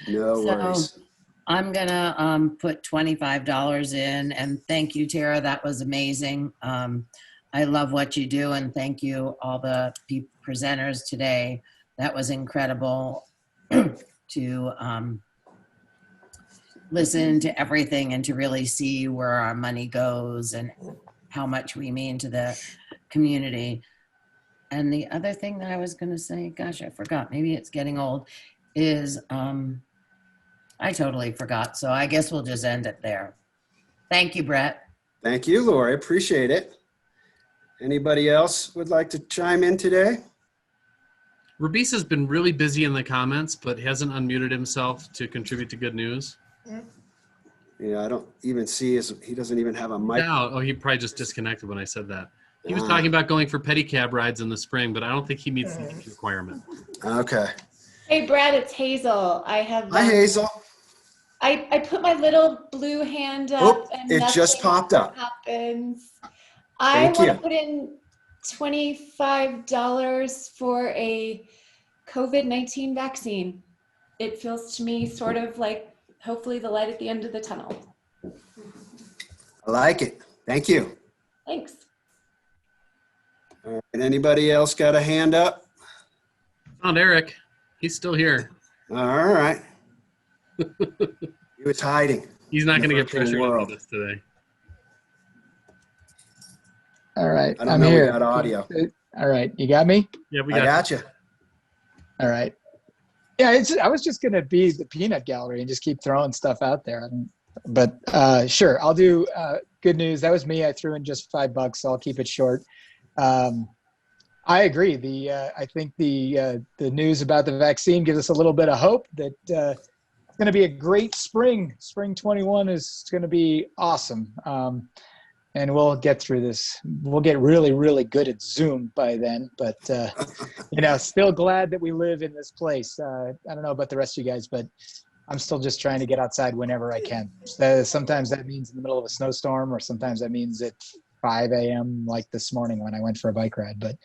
No worries. I'm gonna put $25 in, and thank you, Tara. That was amazing. I love what you do, and thank you all the presenters today. That was incredible to listen to everything and to really see where our money goes and how much we mean to the community. And the other thing that I was going to say, gosh, I forgot, maybe it's getting old, is I totally forgot. So I guess we'll just end it there. Thank you, Brett. Thank you, Lori. Appreciate it. Anybody else would like to chime in today? Rabisa's been really busy in the comments, but hasn't unmuted himself to contribute to good news. Yeah, I don't even see he doesn't even have a mic. No, oh, he probably just disconnected when I said that. He was talking about going for pedicab rides in the spring, but I don't think he meets the age requirement. Okay. Hey, Brad, it's Hazel. I have. Hi, Hazel. I put my little blue hand up, and it just popped up. Happens. I Thank want you. to put in $25 for a COVID-19 vaccine. It feels to me sort of like hopefully the light at the end of the tunnel. I like it. Thank you. Thanks. All right. Anybody else got a hand up? Found Eric. He's still here. All right. He was hiding. He's not going to get virtual pressured world. into this today. All right, I don't I'm know. here. We got audio. All right, you got me? Yeah, we I got you. All right. Yeah, I was just gonna be the peanut gallery and just keep throwing stuff out there. But sure, I'll do good news. That was me. I threw in just $5, so I'll keep it short. I agree. I think the news about the vaccine gives us a little bit of hope that it's going to be a great spring. Spring 21 is going to be awesome. And we'll get through this. We'll get really, really good at Zoom by then. But, still glad that we live in this place. I don't know about the rest of you guys, but I'm still just trying to get outside whenever I can. Sometimes that means in the middle of a snowstorm, or sometimes that means at 5 a.m. like this morning when I went for a bike ride. But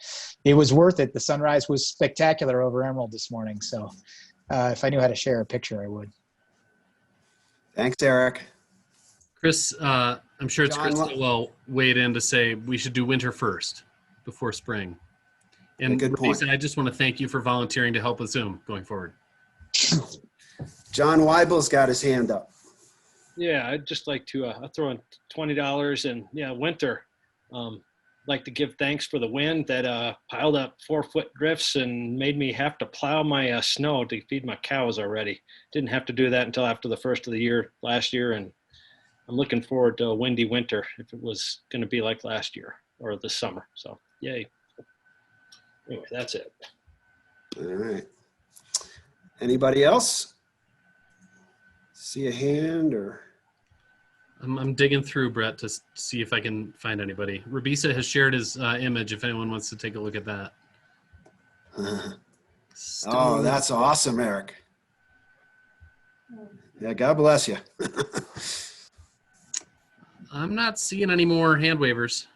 it was worth it. The sunrise was spectacular over Emerald this morning. So if I knew how to share a picture, I would. Thanks, Eric. Chris, I'm sure it's John, Chris that will wade in to say we should do winter first before spring. And good point. Rabisa, I just want to thank you for volunteering to help with Zoom going forward. John Weibel's got his hand up. Yeah, I'd just like to I'll throw in $20 and winter. Like to give thanks for the wind that piled up 4-foot drifts and made me have to plow my snow to feed my cows already. Didn't have to do that until after the first of the year last year, and I'm looking forward to a windy winter if it was going to be like last year or this summer. So yay. Anyway, that's it. All right. Anybody else? See a hand or? I'm digging through, Brett, to see if I can find anybody. Rabisa has shared his image if anyone wants to take a look at that. Oh, that's awesome, Eric. Yeah, God bless you. I'm not seeing any more hand wavers.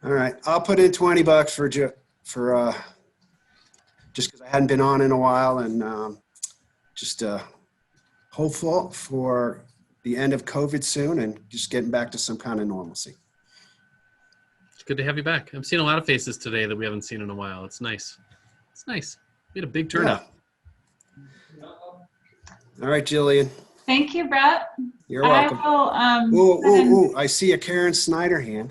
All right, I'll put in $20 for just because I hadn't been on in a while, and just hopeful for the end of COVID soon and just getting back to some kind of normalcy. It's good to have you back. I'm seeing a lot of faces today that we haven't seen in a while. It's nice. It's nice. We had a big turnout. Yeah. All right, Jillian. Thank you, Brett. You're welcome. I will, I see a Karen Snyder hand.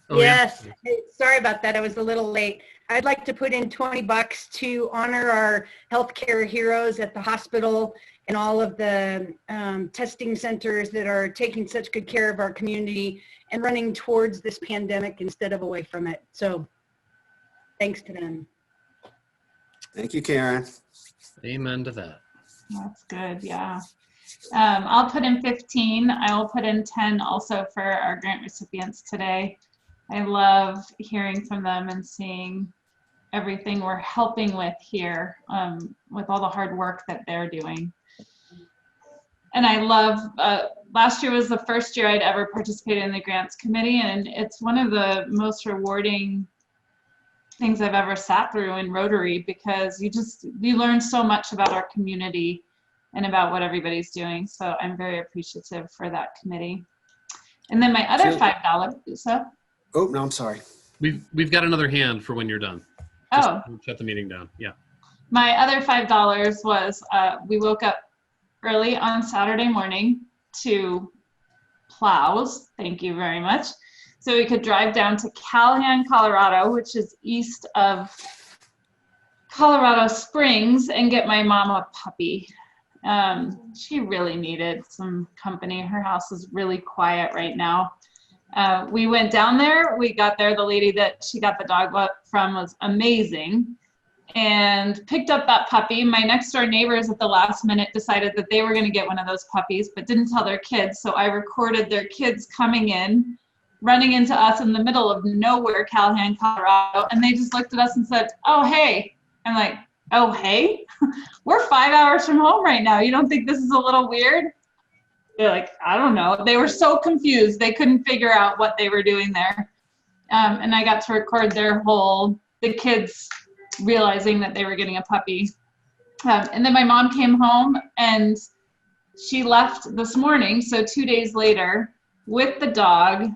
Oh, yes. Hey, sorry about that. I was a little late. I'd like to put in $20 to honor our healthcare heroes at the hospital and all of the testing centers that are taking such good care of our community and running towards this pandemic instead of away from it. So thanks to them. Thank you, Karen. Amen to that. That's good, yeah. I'll put in 15. I will put in 10 also for our grant recipients today. I love hearing from them and seeing everything we're helping with here, with all the hard work that they're doing. And I love, last year was the first year I'd ever participated in the grants committee, and it's one of the most rewarding things I've ever sat through in Rotary, because you learn so much about our community and about what everybody's doing. So I'm very appreciative for that committee. And then my other $5, so. Oh, no, I'm sorry. We've got another hand for when you're done. Oh. Just shut the meeting down. Yeah. My other $5 was we woke up early on Saturday morning to plows. Thank you very much. So we could drive down to Callahan, Colorado, which is east of Colorado Springs, and get my mom a puppy. She really needed some company. Her house is really quiet right now. We went down there. We got there. The lady that she got the dog from was amazing and picked up that puppy. My next door neighbors at the last minute decided that they were going to get one of those puppies, but didn't tell their kids. So I recorded their kids coming in, running into us in the middle of nowhere, Callahan, Colorado. And they just looked at us and said, "Oh, hey." I'm like, "Oh, hey, we're 5 hours from home right now. You don't think this is a little weird?" They're like, "I don't know." They were so confused. They couldn't figure out what they were doing there. And I got to record the kids realizing that they were getting a puppy. And then my mom came home and she left this morning, so 2 days later, with the dog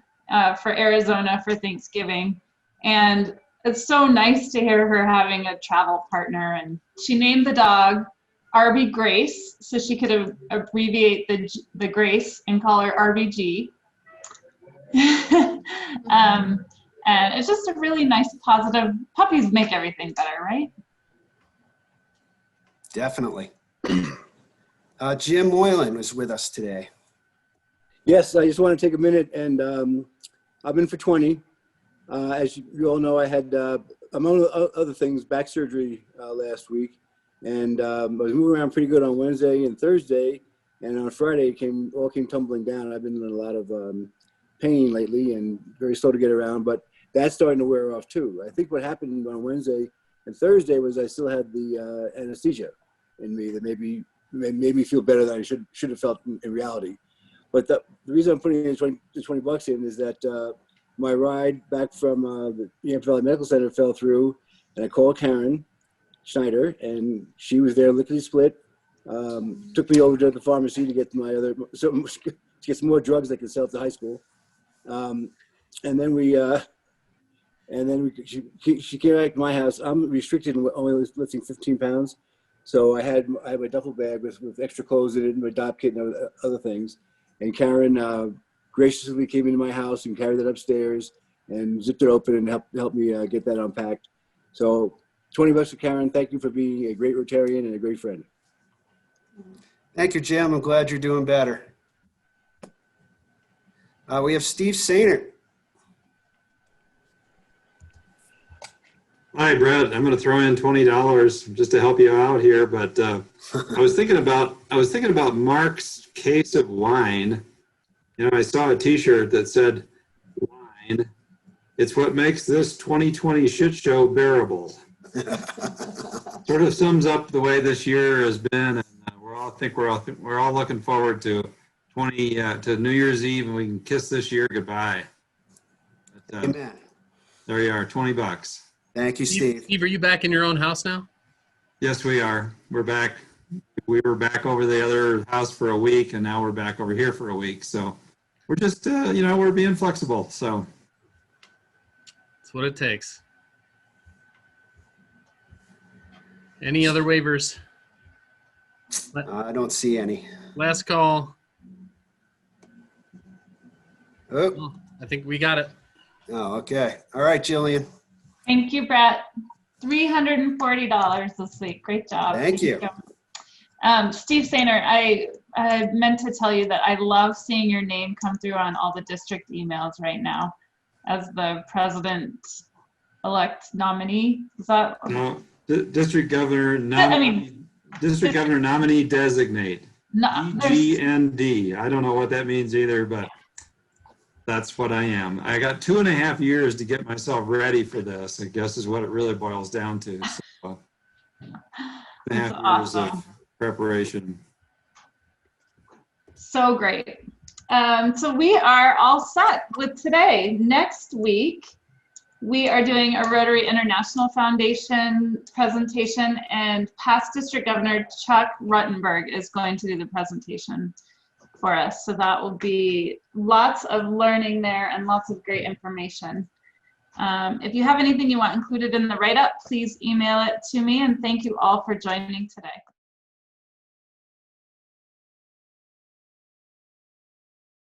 for Arizona for Thanksgiving. And it's so nice to hear her having a travel partner. And she named the dog Arby Grace, so she could abbreviate the Grace and call her RBG. And it's just a really nice, positive, puppies make everything better, right? Definitely. Jim Moylan was with us today. Yes, I just want to take a minute and I've been for 20. As you all know, I had, among other things, back surgery last week. And I was moving around pretty good on Wednesday and Thursday. And on Friday, it all came tumbling down. I've been in a lot of pain lately and very slow to get around, but that's starting to wear off too. I think what happened on Wednesday and Thursday was I still had the anesthesia in me that made me feel better than I should have felt in reality. But the reason I'm putting in the 20 bucks in is that my ride back from the Yampa Valley Medical Center fell through, and I called Karen Schneider, and she was there lickety split. Took me over to the pharmacy to get to get some more drugs I could sell at the high school. She came back to my house. I'm restricted in only lifting 15 pounds. So I had my duffel bag with extra clothes in it and my dop kit and other things. And Karen graciously came into my house and carried it upstairs and zipped it open and helped me get that unpacked. So 20 bucks to Karen. Thank you for being a great Rotarian and a great friend. Thank you, Jim. I'm glad you're doing better. We have Steve Sainer. Hi, Brett. I'm going to throw in $20 just to help you out here, but I was thinking about Mark's case of wine. You know, I saw a T-shirt that said, "Wine, it's what makes this 2020 shit show bearable." Sort of sums up the way this year has been, and we're all looking forward to to New Year's Eve, and we can kiss this year goodbye. But, Amen. There you are, 20 bucks. Thank you, Steve. Steve, are you back in your own house now? Yes, we are. We're back. We were back over the other house for a week, and now we're back over here for a week. So we're just, we're being flexible. So that's what it takes. Any other waivers? I don't see any. Last call. Oh, I think we got it. Oh, okay. All right, Jillian. Thank you, Brett. $340 this week. Great job. Thank you. Steve Sainer, I meant to tell you that I love seeing your name come through on all the district emails right now as the president-elect nominee. Is that? no, district governor nominee. District governor nominee designate. DGND. I don't know what that means either, but that's what I am. I got 2.5 years to get myself ready for this, I guess is what it really boils down to. So 2.5 years awesome. of preparation. So great. So we are all set with today. Next week, we are doing a Rotary International Foundation presentation, and past District Governor Chuck Ruttenberg is going to do the presentation for us. So that will be lots of learning there and lots of great information. If you have anything you want included in the write-up, please email it to me, and thank you all for joining today.